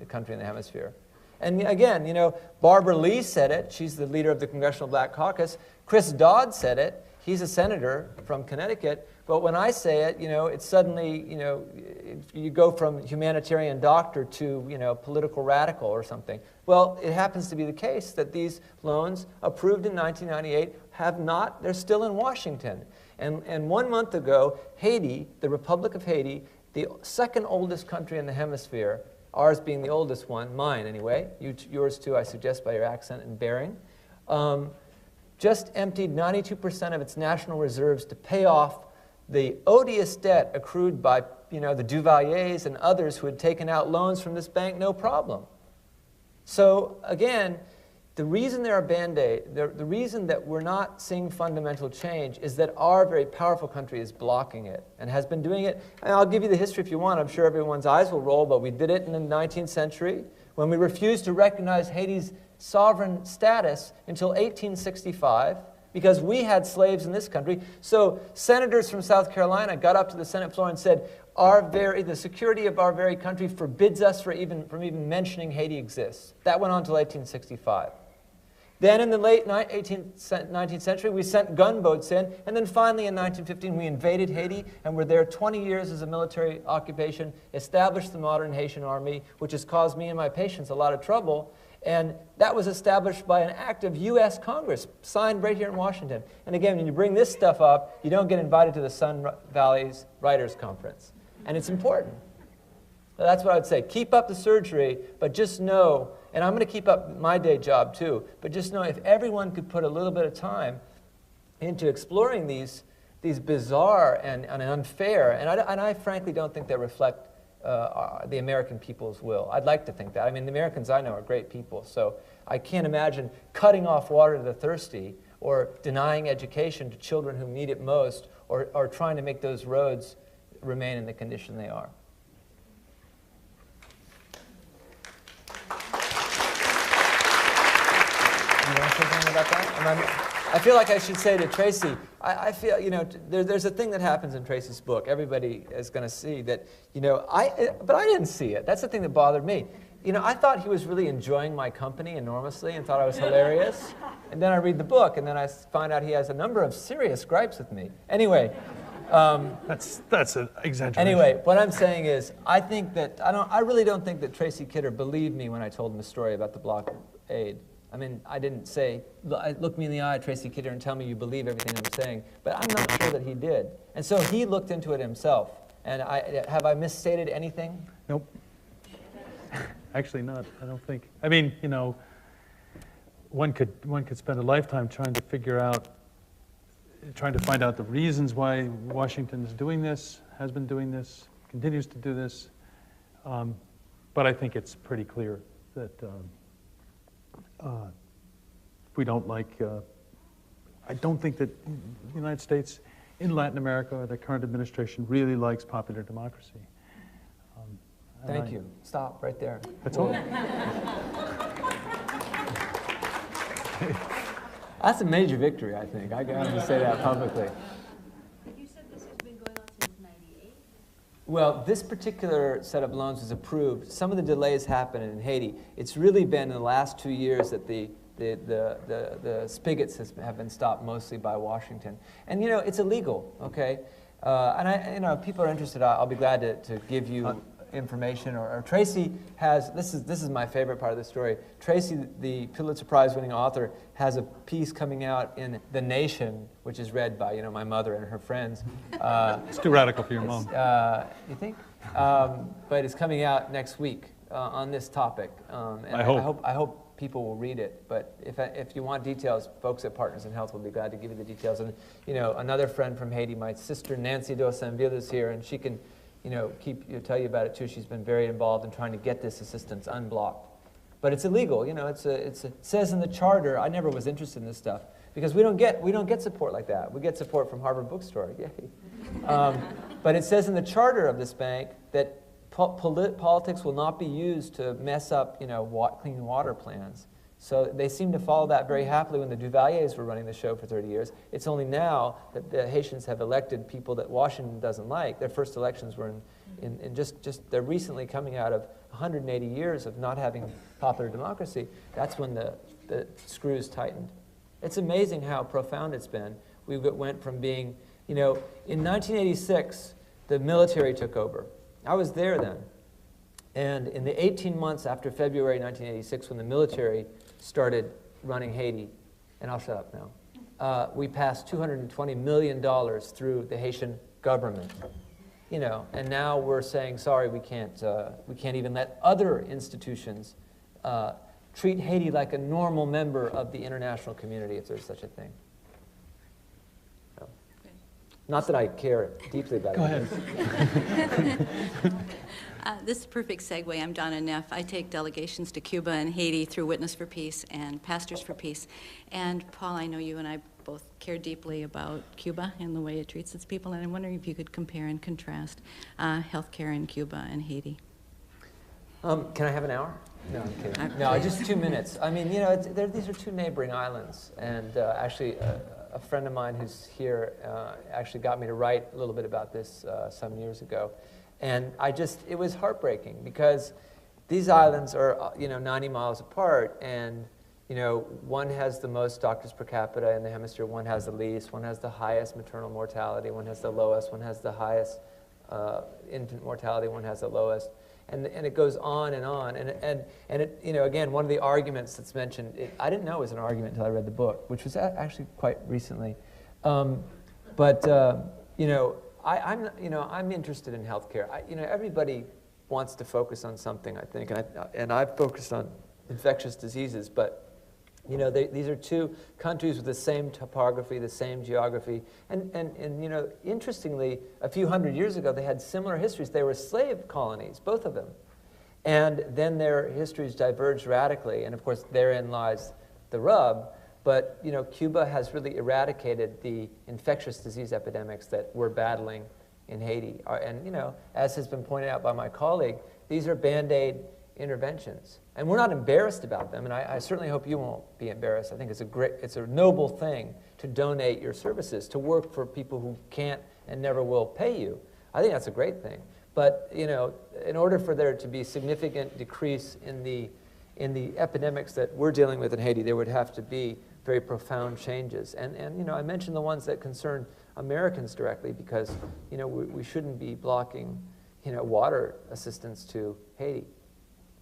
Speaker 3: country in the hemisphere. And again, Barbara Lee said it. She's the leader of the Congressional Black Caucus. Chris Dodd said it. He's a senator from Connecticut. But when I say it, it's suddenly, you go from humanitarian doctor to, political radical or something. Well, it happens to be the case that these loans approved in 1998 they're still in Washington. And 1 month ago, Haiti, the Republic of Haiti, the second oldest country in the hemisphere, ours being the oldest one, mine anyway, yours too, I suggest by your accent and bearing, just emptied 92% of its national reserves to pay off the odious debt accrued by the Duvaliers and others who had taken out loans from this bank, no problem. So again, the reason there are Band-Aid, the reason that we're not seeing fundamental change is that our very powerful country is blocking it and has been doing it. And I'll give you the history if you want. I'm sure everyone's eyes will roll, but we did it in the 19th century when we refused to recognize Haiti's sovereign status until 1865 because we had slaves in this country. So senators from South Carolina got up to the Senate floor and said, the security of our very country forbids us from even mentioning Haiti exists. That went on until 1865. Then in the late 19th century, we sent gunboats in, and then finally in 1915, we invaded Haiti, and were there 20 years as a military occupation, established the modern Haitian army, which has caused me and my patients a lot of trouble. And that was established by an act of U.S. Congress, signed right here in Washington. And again, when you bring this stuff up, you don't get invited to the Sun Valley's Writers' Conference. And it's important. So that's what I would say. Keep up the surgery, but just know, and I'm going to keep up my day job too, but just know if everyone could put a little bit of time into exploring these bizarre and unfair, and I frankly don't think they reflect the American people's will. I'd like to think that. I mean, the Americans I know are great people, so I can't imagine cutting off water to the thirsty or denying education to children who need it most or trying to make those roads remain in the condition they are. You want to say something about that? I feel like I should say to Tracy, I feel, you know, there's a thing that happens in Tracy's book. Everybody is going to see that, you know, but I didn't see it. That's the thing that bothered me. You know, I thought he was really enjoying my company enormously and thought I was hilarious. And then I read the book, and then I find out he has a number of serious gripes with me. Anyway.
Speaker 2: That's an exaggeration.
Speaker 3: Anyway, what I'm saying is, I really don't think that Tracy Kidder believed me when I told him the story about the blockade. I mean, I didn't say, look me in the eye, Tracy Kidder, and tell me you believe everything I'm saying. But I'm not sure that he did. And so he looked into it himself. And have I misstated anything?
Speaker 2: Nope. Actually not, I don't think. I mean, you know, one could spend a lifetime trying to find out the reasons why Washington is doing this, has been doing this, continues to do this. But I think it's pretty clear that we don't like, I don't think that the United States in Latin America or the current administration really likes popular democracy.
Speaker 3: Thank you. Stop right there.
Speaker 2: That's all.
Speaker 3: That's a major victory, I think. I got to say that publicly.
Speaker 4: You said this has been going on since '98?
Speaker 3: Well, this particular set of loans was approved. Some of the delays happened in Haiti. It's really been in the last 2 years that the spigots have been stopped mostly by Washington. And, you know, it's illegal, okay? And people are interested. I'll be glad to give you information. Or Tracy has, this is my favorite part of the story. Tracy, the Pulitzer Prize winning author, has a piece coming out in The Nation, which is read by, you know, my mother and her friends.
Speaker 2: It's too radical for your mom.
Speaker 3: You think? But it's coming out next week on this topic. And I hope people will read it. But if you want details, folks at Partners in Health will be glad to give you the details. And, you know, another friend from Haiti, my sister Nancy Dosanville, is here, and she can, you know, tell you about it too. She's been very involved in trying to get this assistance unblocked. But it's illegal, you know. It says in the charter. I never was interested in this stuff because we don't get support like that. We get support from Harvard Bookstore, yay. But it says in the charter of this bank that politics will not be used to mess up, you know, clean water plans. So they seem to follow that very happily when the Duvaliers were running the show for 30 years. It's only now that the Haitians have elected people that Washington doesn't like. Their first elections were in they're recently coming out of 180 years of not having popular democracy. That's when the screws tightened. It's amazing how profound it's been. We went from being, you know, in 1986, the military took over. I was there then. And in the 18 months after February 1986, when the military started running Haiti, and I'll shut up now, we passed $220 million through the Haitian government. You know, and now we're saying, sorry, we can't even let other institutions treat Haiti like a normal member of the international community, if there's such a thing. So, not that I care deeply about it.
Speaker 2: Go ahead.
Speaker 6: This is a perfect segue. I'm Donna Neff. I take delegations to Cuba and Haiti through Witness for Peace and Pastors for Peace. And Paul, I know you and I both care deeply about Cuba and the way it treats its people, and I'm wondering if you could compare and contrast healthcare in Cuba and Haiti.
Speaker 3: Can I have an hour? No, I'm kidding. No, just 2 minutes. I mean, you know, these are two neighboring islands, and actually a friend of mine who's here actually got me to write a little bit about this some years ago. And it was heartbreaking because these islands are, you know, 90 miles apart, and, you know, one has the most doctors per capita in the hemisphere, one has the least, one has the highest maternal mortality, one has the lowest, one has the highest infant mortality, one has the lowest. And it goes on and on. And it, again, one of the arguments that's mentioned, I didn't know it was an argument until I read the book, which was actually quite recently. I'm interested in healthcare. Everybody wants to focus on something, I think, and I've focused on infectious diseases, but these are two countries with the same topography, the same geography, and interestingly, a few hundred years ago, they had similar histories. They were slave colonies, both of them, and then their histories diverged radically, and of course, therein lies the rub. But Cuba has really eradicated the infectious disease epidemics that we're battling in Haiti, and as has been pointed out by my colleague, these are Band-Aid interventions. And we're not embarrassed about them, and I certainly hope you won't be embarrassed. I think it's a noble thing to donate your services, to work for people who can't and never will pay you. I think that's a great thing. But, in order for there to be significant decrease in the epidemics that we're dealing with in Haiti, there would have to be very profound changes. And I mentioned the ones that concern Americans directly because, we shouldn't be blocking, water assistance to Haiti.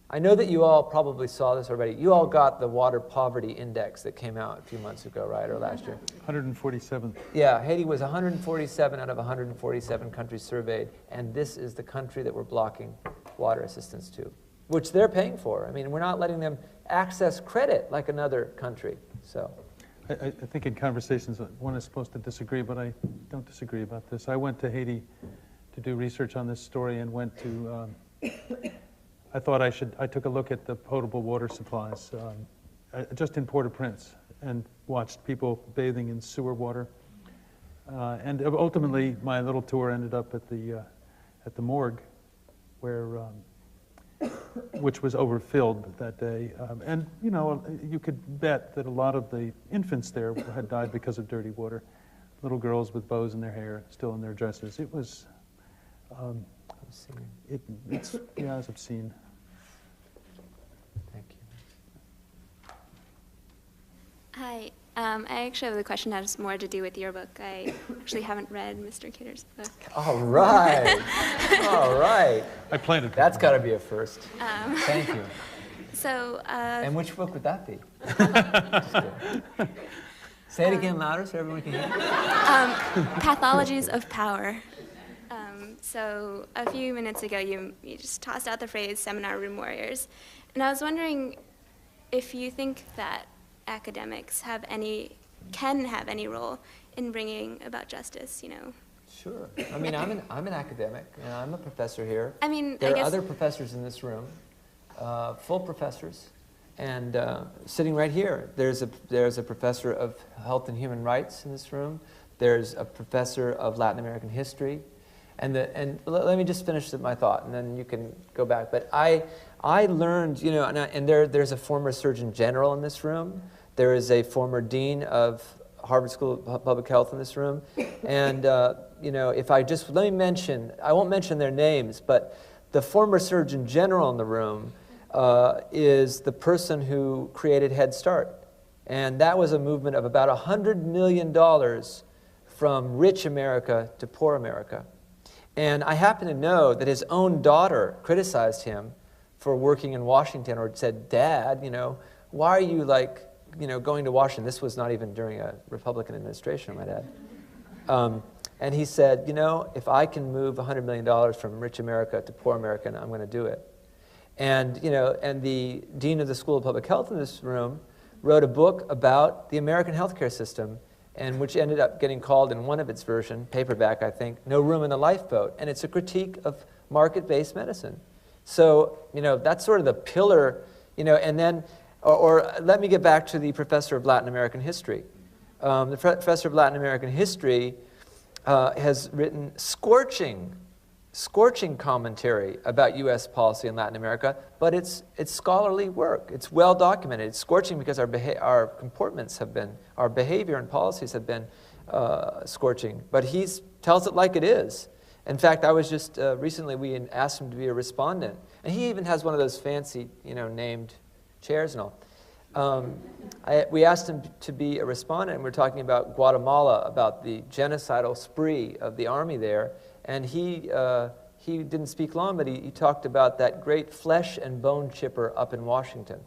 Speaker 3: I know that you all probably saw this already. You all got the water poverty index that came out a few months ago, right, or last year?
Speaker 2: 147.
Speaker 3: Yeah, Haiti was 147 out of 147 countries surveyed, and this is the country that we're blocking water assistance to, which they're paying for. I mean, we're not letting them access credit like another country, so.
Speaker 2: I think in conversations, one is supposed to disagree, but I don't disagree about this. I went to Haiti to do research on this story and went to, I took a look at the potable water supplies just in Port-au-Prince and watched people bathing in sewer water. And ultimately, my little tour ended up at the morgue, which was overfilled that day. And you could bet that a lot of the infants there had died because of dirty water. Little girls with bows in their hair, still in their dresses. It was, it's obscene.
Speaker 3: Thank you.
Speaker 7: Hi. I actually have a question that has more to do with your book. I actually haven't read Mr. Kidder's book.
Speaker 3: All right. All right.
Speaker 2: I planted.
Speaker 3: That's got to be a first. Thank you.
Speaker 7: So.
Speaker 3: And which book would that be? Just kidding. Say it again louder so everyone can hear.
Speaker 7: Pathologies of Power. So a few minutes ago, you just tossed out the phrase seminar room warriors. And I was wondering if you think that academics can have any role in bringing about justice,
Speaker 3: Sure. I mean, I'm an academic, and I'm a professor here.
Speaker 7: I mean,
Speaker 3: there
Speaker 7: I guess
Speaker 3: are other professors in this room, full professors, and sitting right here. There's a professor of health and human rights in this room. There's a professor of Latin American history, and let me just finish my thought, and then you can go back. But I learned, and there's a former Surgeon General in this room. There is a former dean of Harvard School of Public Health in this room. And, if let me mention, I won't mention their names, but the former Surgeon General in the room is the person who created Head Start. And that was a movement of about $100 million from rich America to poor America. And I happen to know that his own daughter criticized him for working in Washington, or said, Dad, why are you going to Washington? This was not even during a Republican administration, my dad. And he said, if I can move $100 million from rich America to poor America, I'm going to do it. And, and the dean of the School of Public Health in this room wrote a book about the American healthcare system, and which ended up getting called in one of its version, paperback, I think, No Room in the Lifeboat. And it's a critique of market-based medicine. So, that's sort of the pillar, and then, or let me get back to the professor of Latin American history. The professor of Latin American history has written scorching commentary about U.S. policy in Latin America, but it's scholarly work. It's well documented. It's scorching because our comportments have been, our behavior and policies have been scorching. But he tells it like it is. In fact, I was just recently, we asked him to be a respondent, and he even has one of those fancy, named chairs and all. We asked him to be a respondent, and we're talking about Guatemala, about the genocidal spree of the army there. And he didn't speak long, but he talked about that great flesh and bone chipper up in Washington.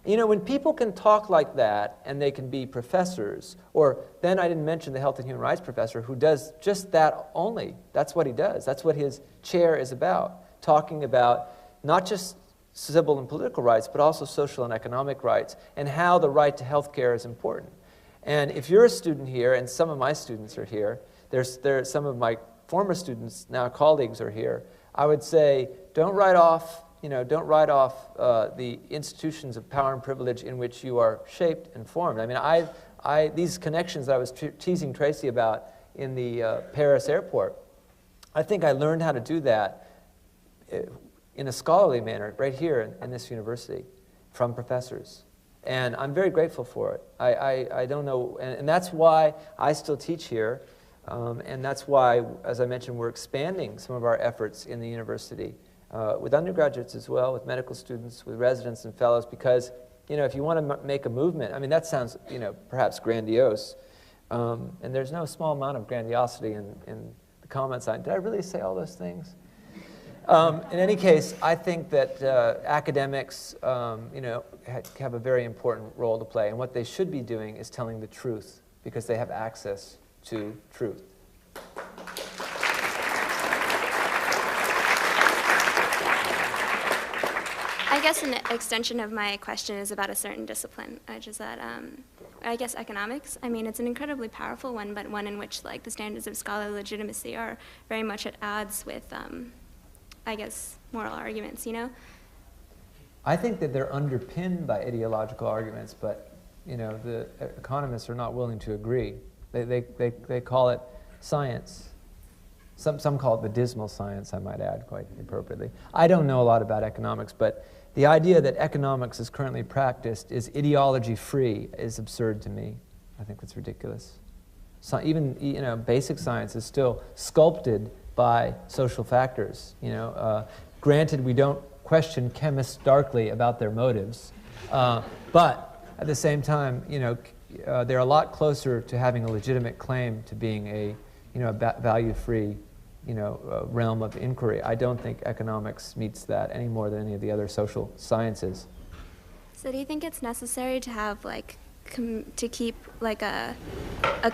Speaker 3: You know, when people can talk like that and they can be professors, or then I didn't mention the health and human rights professor who does just that only. That's what he does. That's what his chair is about, talking about not just civil and political rights, but also social and economic rights, and how the right to health care is important. And if you're a student here, and some of my students are here, there's some of my former students, now colleagues, are here, I would say don't write off the institutions of power and privilege in which you are shaped and formed. I mean, these connections that I was teasing Tracy about in the Paris airport, I think I learned how to do that in a scholarly manner right here in this university from professors. And I'm very grateful for it. I don't know, and that's why I still teach here, and that's why, as I mentioned, we're expanding some of our efforts in the university. With undergraduates as well, with medical students, with residents and fellows, because, you know, if you want to make a movement, I mean, that sounds, you know, perhaps grandiose, and there's no small amount of grandiosity in the comments. Did I really say all those things? In any case, I think that academics, you know, have a very important role to play, and what they should be doing is telling the truth, because they have access to truth.
Speaker 7: I guess an extension of my question is about a certain discipline, which is that, I guess, economics. I mean, it's an incredibly powerful one, but one in which, like, the standards of scholarly legitimacy are very much at odds with, I guess, moral arguments, you know?
Speaker 3: I think that they're underpinned by ideological arguments, but, you know, the economists are not willing to agree. They call it science. Some call it the dismal science, I might add, quite appropriately. I don't know a lot about economics, but the idea that economics is currently practiced is ideology-free is absurd to me. I think it's ridiculous. So even, you know, basic science is still sculpted by social factors. You know, granted, we don't question chemists darkly about their motives, but at the same time, you know, they're a lot closer to having a legitimate claim to being a, you know, value-free, you know, realm of inquiry. I don't think economics meets that any more than any of the other social sciences.
Speaker 7: So do you think it's necessary to have, like, to keep, like, a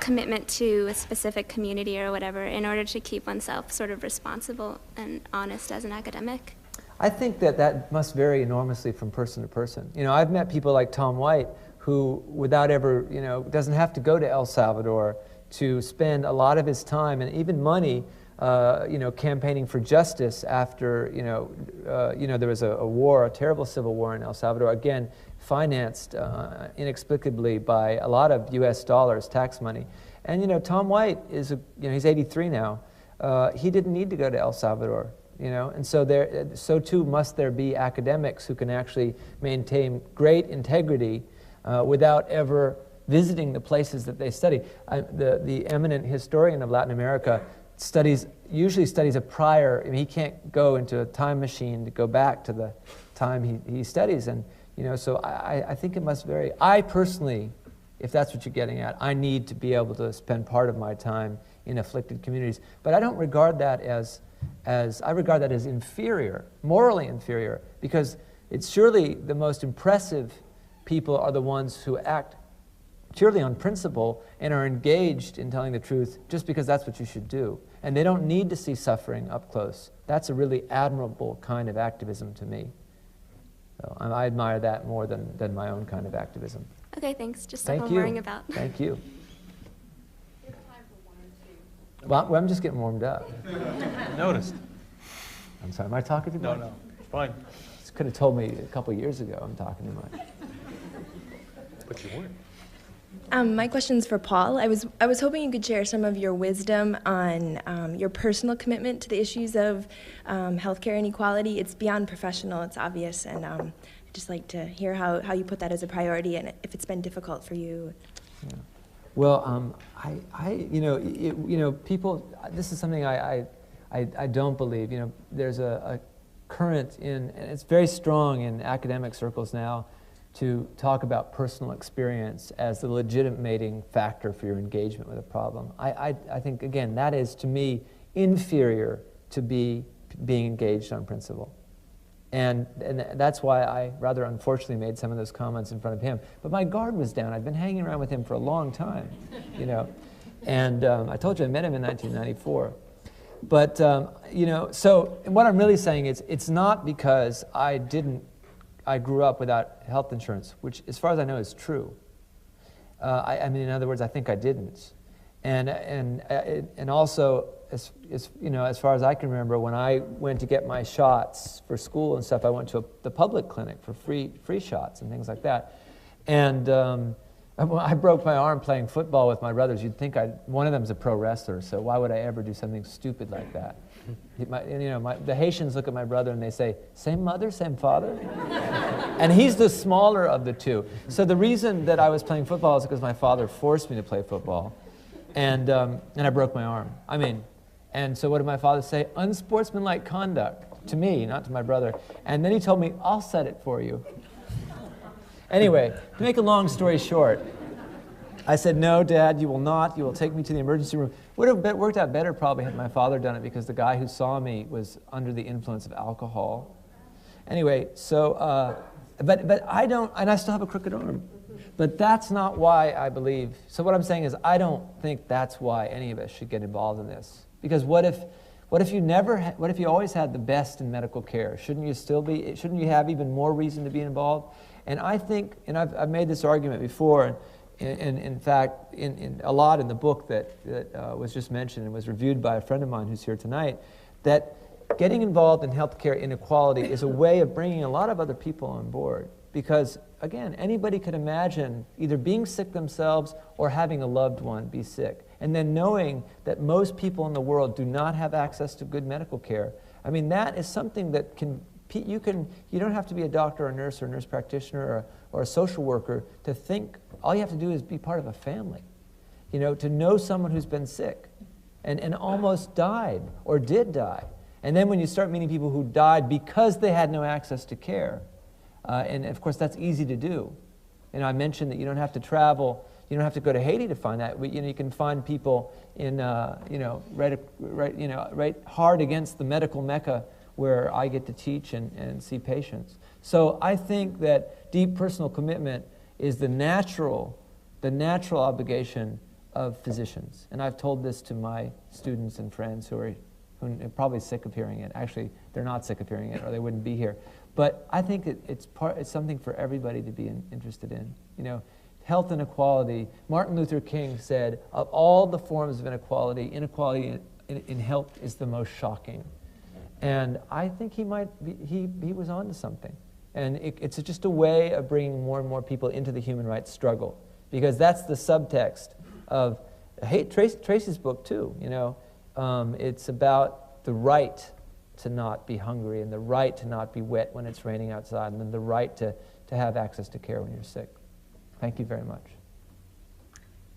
Speaker 7: commitment to a specific community or whatever in order to keep oneself sort of responsible and honest as an academic?
Speaker 3: I think that that must vary enormously from person to person. You know, I've met people like Tom White who, without ever, you know, doesn't have to go to El Salvador to spend a lot of his time and even money, you know, campaigning for justice after, you know, there was a war, a terrible civil war in El Salvador, again, financed inexplicably by a lot of U.S. dollars, tax money. And, you know, Tom White is, you know, he's 83 now. He didn't need to go to El Salvador, you know, and so too must there be academics who can actually maintain great integrity without ever visiting the places that they study. The eminent historian of Latin America usually studies a prior. I mean, he can't go into a time machine to go back to the time he studies, and, you know, so I think it must vary. I personally, if that's what you're getting at, I need to be able to spend part of my time in afflicted communities, but I don't regard that as I regard that as inferior, morally inferior, because it's surely the most impressive people are the ones who act purely on principle and are engaged in telling the truth just because that's what you should do. And they don't need to see suffering up close. That's a really admirable kind of activism to me. So I admire that more than my own kind of activism.
Speaker 7: Okay, thanks. Just
Speaker 3: Thank
Speaker 7: what
Speaker 3: you.
Speaker 7: I'm worrying about.
Speaker 3: Thank you.
Speaker 4: We have time for one or two.
Speaker 3: Well, I'm just getting warmed up.
Speaker 2: Noticed.
Speaker 3: I'm sorry, am I talking too much?
Speaker 2: No, it's fine.
Speaker 3: You could have told me a couple years ago I'm talking too much.
Speaker 2: But you weren't.
Speaker 8: My question's for Paul. I was hoping you could share some of your wisdom on your personal commitment to the issues of healthcare inequality. It's beyond professional, it's obvious, and I'd just like to hear how you put that as a priority and if it's been difficult for you.
Speaker 3: Yeah. Well, people. This is something I don't believe. You know, there's a current and it's very strong in academic circles now, to talk about personal experience as the legitimating factor for your engagement with a problem. I think, again, that is, to me, inferior to being engaged on principle. And that's why I rather unfortunately made some of those comments in front of him. But my guard was down. I'd been hanging around with him for a long time, you know. And I told you I met him in 1994. But, you know, so what I'm really saying is it's not because I grew up without health insurance, which as far as I know is true. I mean, in other words, I think I didn't. And also, you know, as far as I can remember, when I went to get my shots for school and stuff, I went to the public clinic for free shots and things like that. And I broke my arm playing football with my brothers. You'd think one of them's a pro wrestler, so why would I ever do something stupid like that? The Haitians look at my brother and they say, "Same mother, same father?" And he's the smaller of the two. So the reason that I was playing football is because my father forced me to play football. And I broke my arm. I mean, and so what did my father say? Unsportsmanlike conduct to me, not to my brother. And then he told me, "I'll set it for you." Anyway, to make a long story short, I said, "No, Dad, you will not. You will take me to the emergency room." Would have worked out better probably had my father done it, because the guy who saw me was under the influence of alcohol. Anyway, so, but I don't, and I still have a crooked arm. But that's not why I believe. So what I'm saying is I don't think that's why any of us should get involved in this. Because what if you always had the best in medical care? Shouldn't you have even more reason to be involved? And I think, and I've made this argument before, and in fact, in a lot in the book that was just mentioned and was reviewed by a friend of mine who's here tonight, that getting involved in healthcare inequality is a way of bringing a lot of other people on board. Because, again, anybody could imagine either being sick themselves or having a loved one be sick. And then knowing that most people in the world do not have access to good medical care. I mean, that is something that you don't have to be a doctor or a nurse practitioner or a social worker to think. All you have to do is be part of a family. You know, to know someone who's been sick and almost died or did die. And then when you start meeting people who died because they had no access to care, and of course that's easy to do. And I mentioned that you don't have to travel, you don't have to go to Haiti to find that. You can find people in, right hard against the medical mecca where I get to teach and see patients. So I think that deep personal commitment is the natural obligation of physicians. And I've told this to my students and friends who are probably sick of hearing it. Actually, they're not sick of hearing it, or they wouldn't be here. But I think it's something for everybody to be interested in. You know, health inequality. Martin Luther King said, of all the forms of inequality in health is the most shocking. And I think he was onto something. And it's just a way of bringing more and more people into the human rights struggle, because that's the subtext of Tracy's book too. You know, it's about the right to not be hungry, and the right to not be wet when it's raining outside, and then the right to have access to care when you're sick. Thank you very much.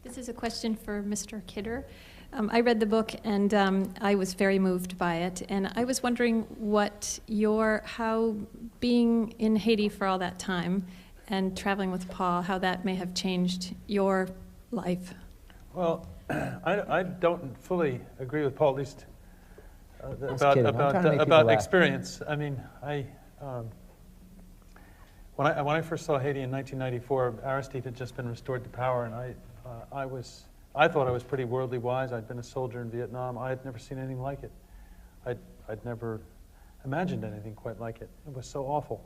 Speaker 9: This is a question for Mr. Kidder. I read the book, and I was very moved by it, and I was wondering how being in Haiti for all that time and traveling with Paul, how that may have changed your life.
Speaker 2: Well, I don't fully agree with Paul, at least about experience. I mean, when I first saw Haiti in 1994, Aristide had just been restored to power, and I thought I was pretty worldly wise. I'd been a soldier in Vietnam. I had never seen anything like it. I'd never imagined anything quite like it. It was so awful.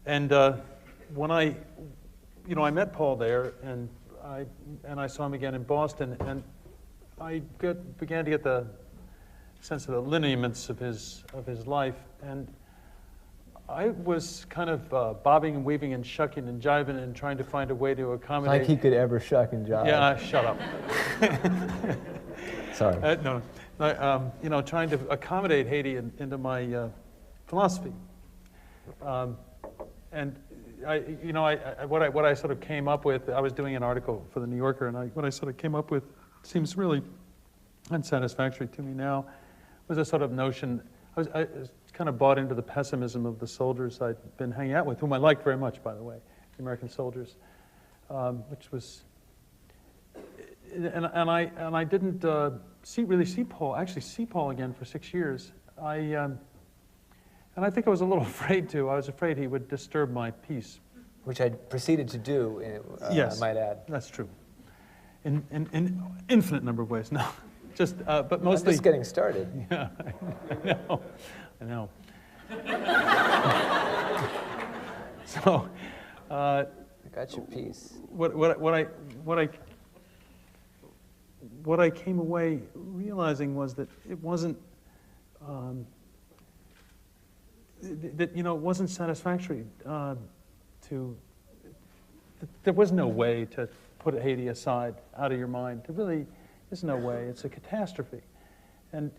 Speaker 2: And when I met Paul there, and I saw him again in Boston, and I began to get the sense of the lineaments of his life, and I was kind of bobbing and weaving and shucking and jiving and trying to find a way to accommodate.
Speaker 3: Like he could ever shuck and jive.
Speaker 2: Yeah, shut up.
Speaker 3: Sorry.
Speaker 2: No, trying to accommodate Haiti into my philosophy, and what I sort of came up with. I was doing an article for the New Yorker, and what I sort of came up with seems really unsatisfactory to me now. Was a sort of notion. I was kind of bought into the pessimism of the soldiers I'd been hanging out with, whom I liked very much, by the way, the American soldiers, which was, and I didn't really see Paul again for 6 years. And I think I was a little afraid to. I was afraid he would disturb my peace.
Speaker 3: Which I proceeded to do,
Speaker 2: Yes,
Speaker 3: I might add.
Speaker 2: That's true. In infinite number of ways. No, just but mostly.
Speaker 3: I'm just getting started.
Speaker 2: Yeah, I know. So.
Speaker 3: I got your piece.
Speaker 2: What I came away realizing was that it wasn't it wasn't satisfactory there was no way to put Haiti aside out of your mind. There really is no way. It's a catastrophe, and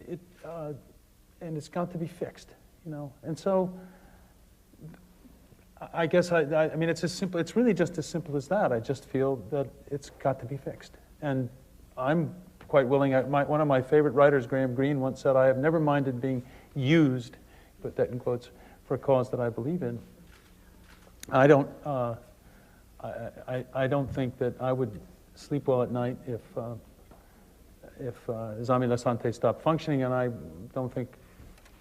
Speaker 2: it's got to be fixed, And so I guess I mean it's really just as simple as that. I just feel that it's got to be fixed, and I'm quite willing. One of my favorite writers, Graham Greene, once said, "I have never minded being used," put that in quotes, "for a cause that I believe in." I don't think that I would sleep well at night if Zami La Santé stopped functioning, and I don't think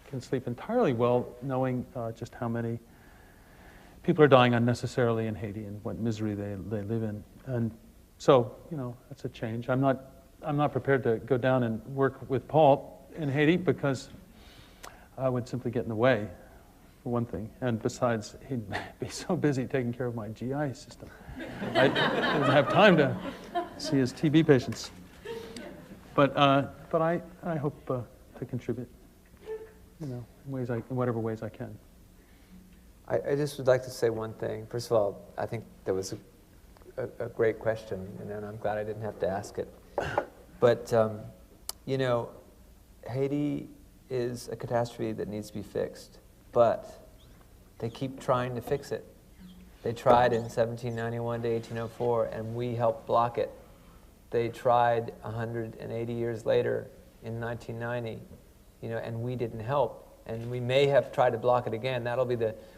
Speaker 2: can sleep entirely well knowing just how many people are dying unnecessarily in Haiti and what misery they live in. And so, that's a change. I'm not prepared to go down and work with Paul in Haiti because I would simply get in the way, for one thing. And besides, he'd be so busy taking care of my GI system. I didn't have time to see his TB patients. But I hope to contribute, in whatever ways I can.
Speaker 3: I just would like to say one thing. First of all, I think that was a great question, and I'm glad I didn't have to ask it. But, Haiti is a catastrophe that needs to be fixed, but they keep trying to fix it. They tried in 1791 to 1804, and we helped block it. They tried 180 years later in 1990, and we didn't help. And we may have tried to block it again.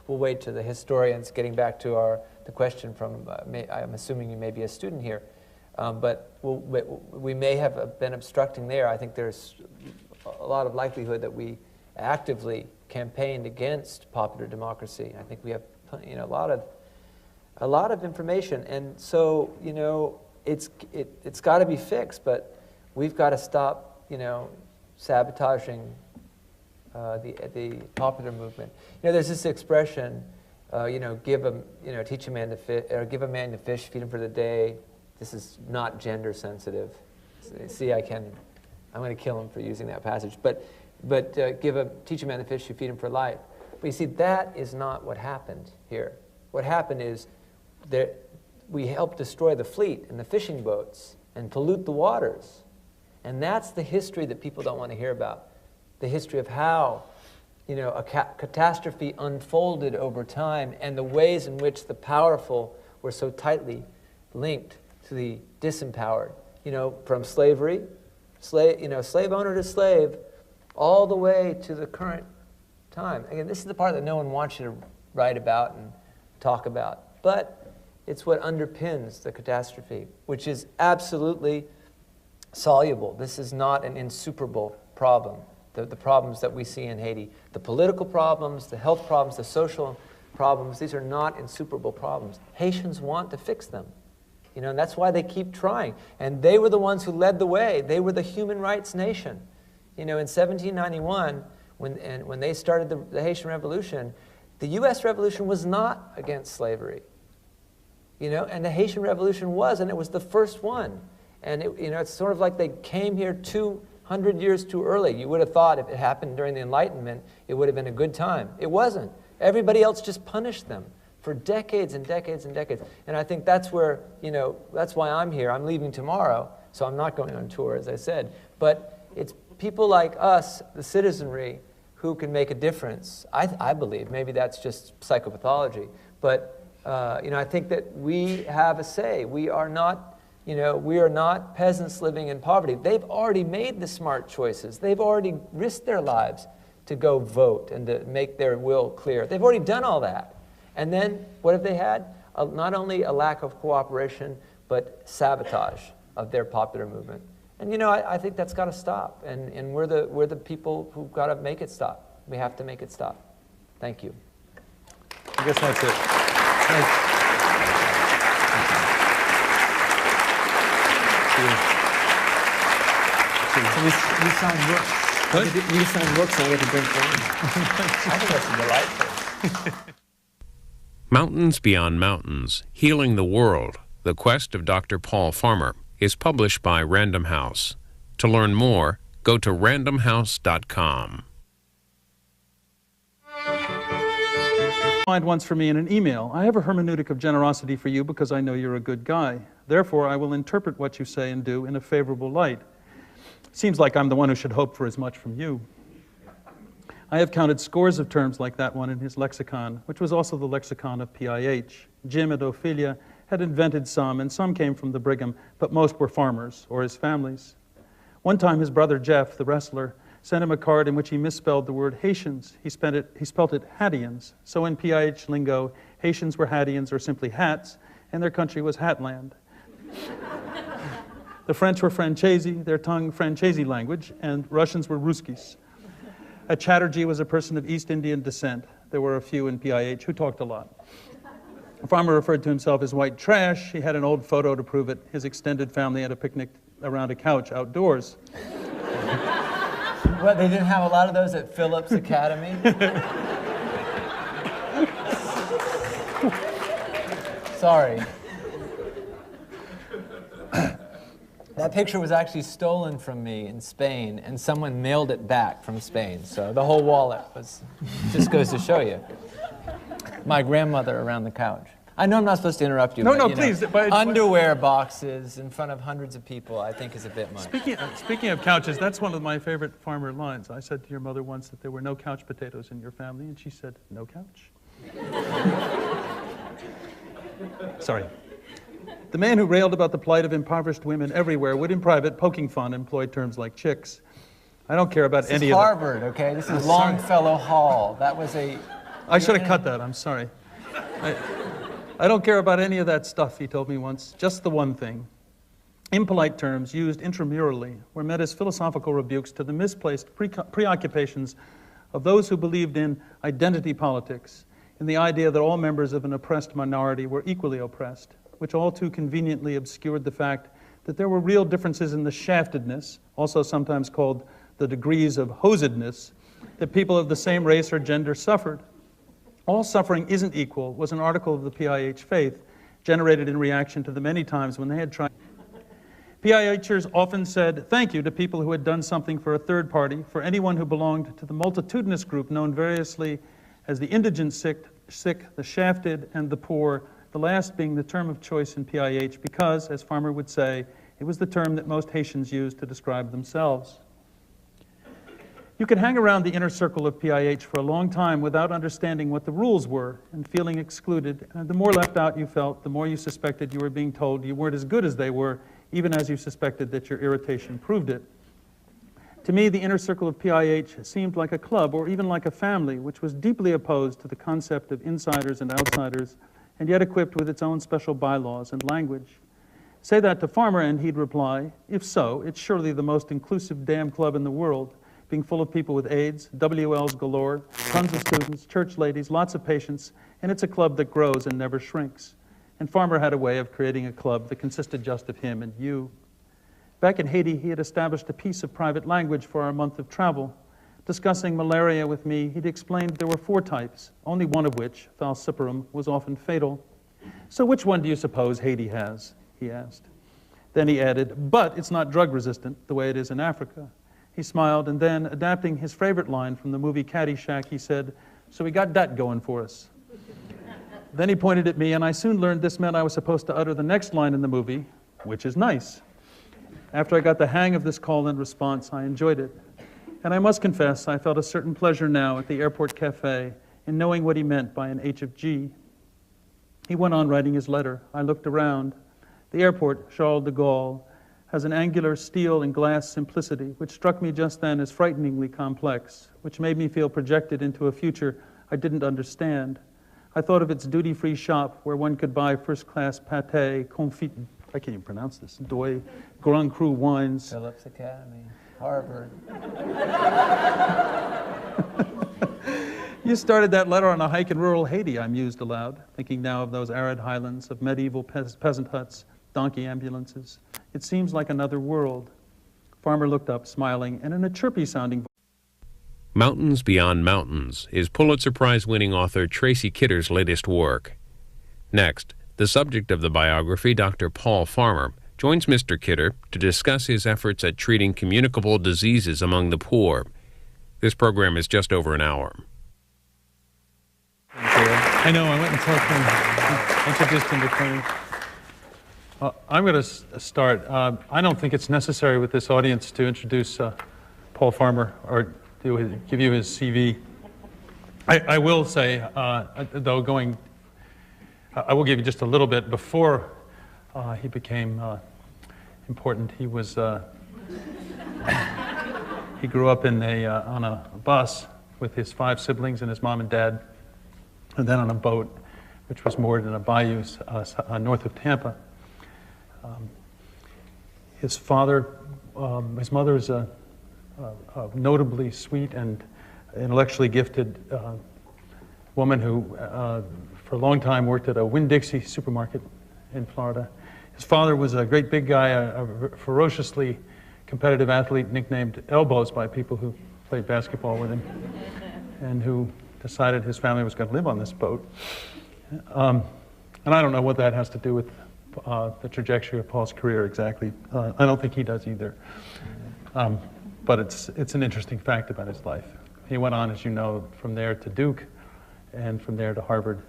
Speaker 3: We'll wait to the historians, getting back to the question from, I'm assuming you may be a student here, but we may have been obstructing there. I think there's a lot of likelihood that we actively campaigned against popular democracy. I think we have a lot of information, and so it's got to be fixed, but we've got to stop sabotaging the popular movement. There's this expression, teach a man to fish, or give a man to fish, feed him for the day. This is not gender sensitive. See, I'm going to kill him for using that passage. But teach a man to fish, you feed him for life. But you see, that is not what happened here. What happened is that we helped destroy the fleet and the fishing boats and pollute the waters. And that's the history that people don't want to hear about. The history of how, a catastrophe unfolded over time, and the ways in which the powerful were so tightly linked to the disempowered. From slavery, slave owner to slave, all the way to the current time. Again, this is the part that no one wants you to write about and talk about, but it's what underpins the catastrophe, which is absolutely soluble. This is not an insuperable problem. The problems that we see in Haiti, the political problems, the health problems, the social problems, these are not insuperable problems. Haitians want to fix them. And that's why they keep trying. And they were the ones who led the way. They were the human rights nation. In 1791, when they started the Haitian Revolution, the U.S. Revolution was not against slavery. And the Haitian Revolution was, and it was the first one. And it's sort of like they came here 200 years too early. You would have thought if it happened during the Enlightenment, it would have been a good time. It wasn't. Everybody else just punished them for decades and decades and decades. And I think that's where, that's why I'm here. I'm leaving tomorrow, so I'm not going on tour, as I said. But it's people like us, the citizenry, who can make a difference. I believe, maybe that's just psychopathology, but I think that we have a say. We are not peasants living in poverty. They've already made the smart choices. They've already risked their lives to go vote and to make their will clear. They've already done all that. And then what have they had? Not only a lack of cooperation, but sabotage. of their popular movement. And you know, I think that's got to stop. And we're the people who've got to make it stop. We have to make it stop. Thank you.
Speaker 2: I guess that's it. Thanks.
Speaker 3: So we signed books.
Speaker 2: What?
Speaker 3: We signed books and I get to drink wine. I think that's delightful.
Speaker 1: Mountains Beyond Mountains, Healing the World, The Quest of Dr. Paul Farmer, is published by Random House. To learn more, go to randomhouse.com.
Speaker 2: Find once for me in an email. I have a hermeneutic of generosity for you because I know you're a good guy. Therefore, I will interpret what you say and do in a favorable light. Seems like I'm the one who should hope for as much from you. I have counted scores of terms like that one in his lexicon, which was also the lexicon of PIH. Jim and Ophelia had invented some, and some came from the Brigham, but most were farmers or his families. One time his brother Jeff, the wrestler, sent him a card in which he misspelled the word Haitians. He spelt it Hattians. So in PIH lingo, Haitians were Hattians or simply hats, and their country was Hatland. The French were Francesi, their tongue Francesi language, and Russians were Ruskis. A Chatterjee was a person of East Indian descent. There were a few in PIH who talked a lot. A farmer referred to himself as white trash. He had an old photo to prove it. His extended family had a picnic around a couch outdoors.
Speaker 3: What, they didn't have a lot of those at Phillips Academy? Sorry. That picture was actually stolen from me in Spain, and someone mailed it back from Spain. So the whole wallet just goes to show you. My grandmother around the couch. I know I'm not supposed to interrupt you.
Speaker 2: No,
Speaker 3: but,
Speaker 2: please.
Speaker 3: Underwear boxes in front of hundreds of people, I think, is a bit much.
Speaker 2: Speaking of couches, that's one of my favorite farmer lines. I said to your mother once that there were no couch potatoes in your family, and she said, "No couch?" Sorry. The man who railed about the plight of impoverished women everywhere would in private, poking fun, employ terms like chicks. I don't care about any of that.
Speaker 3: This is Harvard, okay? This is Longfellow Hall. That was a...
Speaker 2: I should have cut that, I'm sorry. I don't care about any of that stuff, he told me once, just the one thing. Impolite terms used intramurally were meant as philosophical rebukes to the misplaced preoccupations of those who believed in identity politics, in the idea that all members of an oppressed minority were equally oppressed, which all too conveniently obscured the fact that there were real differences in the shaftedness, also sometimes called the degrees of hosedness, that people of the same race or gender suffered. All suffering isn't equal was an article of the PIH Faith, generated in reaction to the many times when they had tried. PIHers often said thank you to people who had done something for a third party, for anyone who belonged to the multitudinous group known variously as the indigent sick, the shafted, and the poor, the last being the term of choice in PIH because, as Farmer would say, it was the term that most Haitians used to describe themselves. You could hang around the inner circle of PIH for a long time without understanding what the rules were and feeling excluded, and the more left out you felt, the more you suspected you were being told you weren't as good as they were, even as you suspected that your irritation proved it. To me, the inner circle of PIH seemed like a club or even like a family, which was deeply opposed to the concept of insiders and outsiders, and yet equipped with its own special bylaws and language. Say that to Farmer and he'd reply, if so, it's surely the most inclusive damn club in the world, being full of people with AIDS, WLs galore, tons of students, church ladies, lots of patients, and it's a club that grows and never shrinks. And Farmer had a way of creating a club that consisted just of him and you. Back in Haiti, he had established a piece of private language for our month of travel. Discussing malaria with me, he'd explained there were 4 types, only one of which, falciparum, was often fatal. So which one do you suppose Haiti has? He asked. Then he added, but it's not drug resistant the way it is in Africa. He smiled, and then, adapting his favorite line from the movie Caddyshack, he said, so we got that going for us. Then he pointed at me, and I soon learned this meant I was supposed to utter the next line in the movie, which is nice. After I got the hang of this call and response, I enjoyed it. And I must confess, I felt a certain pleasure now at the airport cafe in knowing what he meant by an H of G. He went on writing his letter. I looked around. The airport, Charles de Gaulle, has an angular steel and glass simplicity, which struck me just then as frighteningly complex, which made me feel projected into a future I didn't understand. I thought of its duty-free shop where one could buy first-class pâté, confit I can't even pronounce this, Doi Grand Cru wines.
Speaker 3: Phillips Academy, Harvard.
Speaker 2: You started that letter on a hike in rural Haiti, I mused aloud, thinking now of those arid highlands, of medieval peasant huts, donkey ambulances. It seems like another world. Farmer looked up, smiling, and in a chirpy-sounding voice.
Speaker 1: Mountains Beyond Mountains is Pulitzer Prize-winning author Tracy Kidder's latest work. Next, the subject of the biography, Dr. Paul Farmer, joins Mr. Kidder to discuss his efforts at treating communicable diseases among the poor. This program is just over an hour.
Speaker 2: I know, I went and talked to him, introduced him to Tony. I'm going to start. I don't think it's necessary with this audience to introduce Paul Farmer or give you his CV. I will say, though, I will give you just a little bit. Before he became important, he was he grew up on a bus with his 5 siblings and his mom and dad, and then on a boat, which was moored in a bayou north of Tampa. His mother is a notably sweet and intellectually gifted woman who, for a long time, worked at a Winn-Dixie supermarket in Florida. His father was a great big guy, a ferociously competitive athlete nicknamed Elbows by people who played basketball with him, and who decided his family was going to live on this boat. And I don't know what that has to do with the trajectory of Paul's career exactly. I don't think he does either. But it's an interesting fact about his life. He went on, as you know, from there to Duke, and from there to Harvard,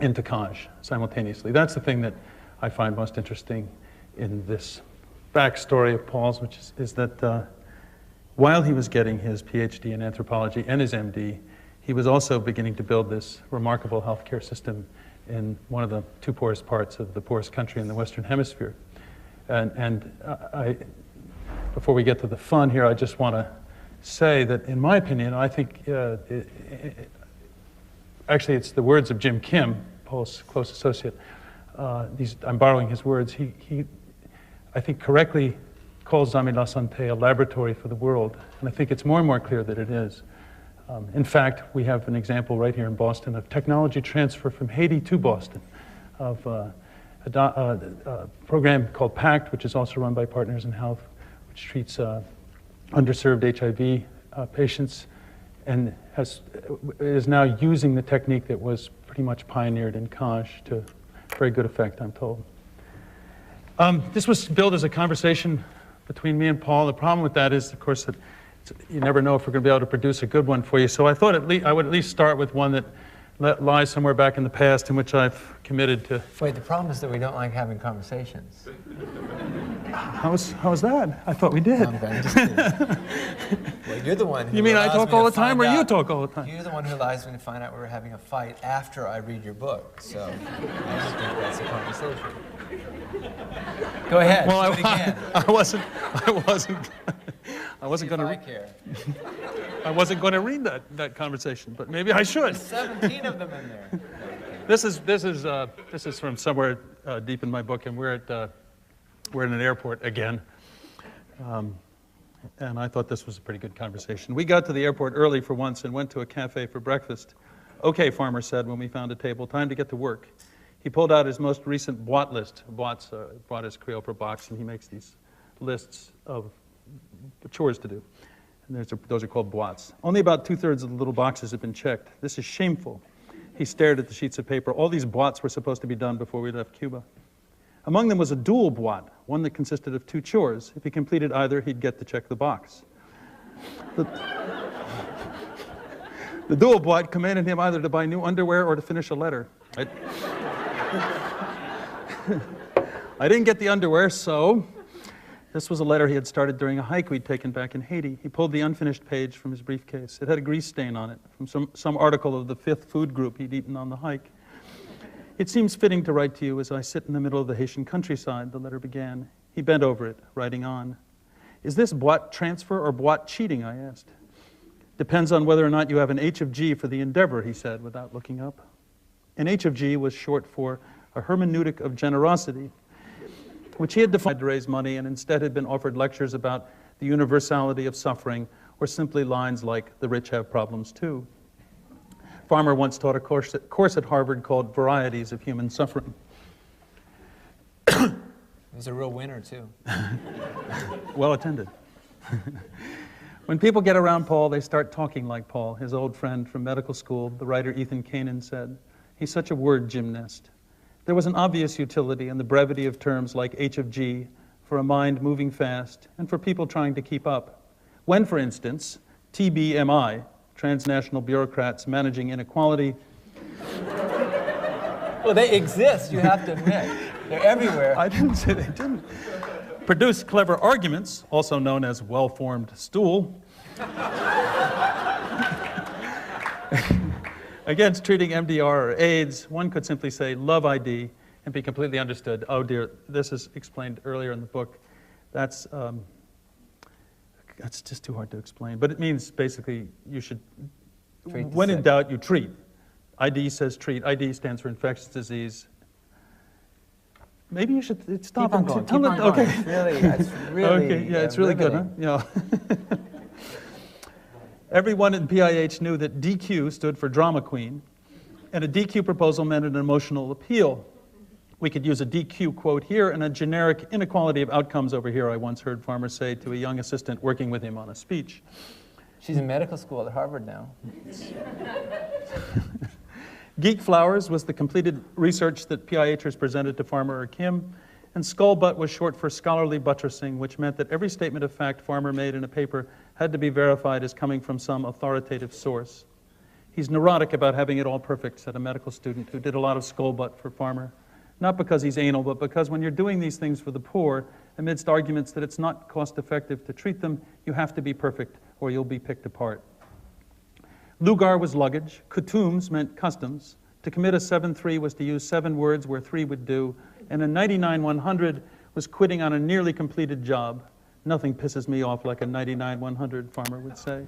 Speaker 2: and to Kaj simultaneously. That's the thing that I find most interesting in this backstory of Paul's, which is that while he was getting his PhD in anthropology and his MD, he was also beginning to build this remarkable healthcare system in one of the 2 poorest parts of the poorest country in the Western Hemisphere. And before we get to the fun here, I just want to say that, in my opinion, I think, actually it's the words of Jim Kim, Paul's close associate. I'm borrowing his words. He, I think, correctly calls Zami La Santé a laboratory for the world, and I think it's more and more clear that it is. In fact, we have an example right here in Boston of technology transfer from Haiti to Boston, of a program called PACT, which is also run by Partners in Health, which treats underserved HIV patients, and is now using the technique that was pretty much pioneered in Kaj to very good effect, I'm told. This was billed as a conversation between me and Paul. The problem with that is, of course, that you never know if we're going to be able to produce a good one for you. So I thought I would at least start with one that lies somewhere back in the past, in which I've committed to.
Speaker 3: Wait, the problem is that we don't like having conversations.
Speaker 2: How was that? I thought we did.
Speaker 3: No, I'm just kidding. Well, you're the one who
Speaker 2: You mean I
Speaker 3: allows
Speaker 2: talk
Speaker 3: me
Speaker 2: all
Speaker 3: to
Speaker 2: the time,
Speaker 3: find
Speaker 2: or you
Speaker 3: out-
Speaker 2: talk all the time?
Speaker 3: You're the one who allows me to find out we're having a fight after I read your book. So I just think that's a conversation. Go ahead.
Speaker 2: Well,
Speaker 3: do it again.
Speaker 2: I wasn't going
Speaker 3: I
Speaker 2: to.
Speaker 3: care.
Speaker 2: I wasn't going to read that conversation, but maybe I should.
Speaker 3: There's 17 of them in there.
Speaker 2: This is from somewhere deep in my book, and we're in an airport again, and I thought this was a pretty good conversation. We got to the airport early for once and went to a cafe for breakfast. "Okay," Farmer said when we found a table. "Time to get to work." He pulled out his most recent boîte list. Boîte is Creole for box, and he makes these lists of chores to do. And those are called boîtes. Only about 2/3 of the little boxes have been checked. This is shameful. He stared at the sheets of paper. All these boîtes were supposed to be done before we left Cuba. Among them was a dual boîte, one that consisted of 2 chores. If he completed either, he'd get to check the box. The dual boîte commanded him either to buy new underwear or to finish a letter. I didn't get the underwear, so this was a letter he had started during a hike we'd taken back in Haiti. He pulled the unfinished page from his briefcase. It had a grease stain on it from some article of the 5th food group he'd eaten on the hike. "It seems fitting to write to you as I sit in the middle of the Haitian countryside," the letter began. He bent over it, writing on. "Is this boîte transfer or boîte cheating?" I asked. "Depends on whether or not you have an H of G for the endeavor," he said without looking up. An H of G was short for a hermeneutic of generosity. which he had defined to raise money and instead had been offered lectures about the universality of suffering, or simply lines like, "The rich have problems too." Farmer once taught a course at Harvard called Varieties of Human Suffering.
Speaker 3: It was a real winner, too.
Speaker 2: Well attended. When people get around Paul, they start talking like Paul. His old friend from medical school, the writer Ethan Kanan, said, "He's such a word gymnast." There was an obvious utility in the brevity of terms like H of G for a mind moving fast and for people trying to keep up. When, for instance, TBMI, transnational bureaucrats managing inequality.
Speaker 3: Well, they exist, you have to admit. They're everywhere.
Speaker 2: I didn't say they didn't. Produce clever arguments, also known as well-formed stool, against treating MDR or AIDS. One could simply say love ID and be completely understood. Oh dear, this is explained earlier in the book. That's just too hard to explain. But it means basically you should, when in doubt, you treat. ID says treat. ID stands for infectious disease. Maybe you should stop
Speaker 3: Keep on going.
Speaker 2: Okay.
Speaker 3: It's really
Speaker 2: Okay, yeah, it's really
Speaker 3: riveting.
Speaker 2: good, huh? Yeah. Everyone in PIH knew that DQ stood for drama queen, and a DQ proposal meant an emotional appeal. We could use a DQ quote here and a generic inequality of outcomes over here, I once heard Farmer say to a young assistant working with him on a speech.
Speaker 3: She's in medical school at Harvard now.
Speaker 2: Geek flowers was the completed research that PIHers presented to Farmer or Kim, and skullbutt was short for scholarly buttressing, which meant that every statement of fact Farmer made in a paper had to be verified as coming from some authoritative source. He's neurotic about having it all perfect, said a medical student who did a lot of skullbutt for Farmer. Not because he's anal, but because when you're doing these things for the poor, amidst arguments that it's not cost-effective to treat them, you have to be perfect or you'll be picked apart. Lugar was luggage. Coutumes meant customs. To commit a 7-3 was to use 7 words where 3 would do. And a 99-100 was quitting on a nearly completed job. Nothing pisses me off like a 99-100, Farmer would say.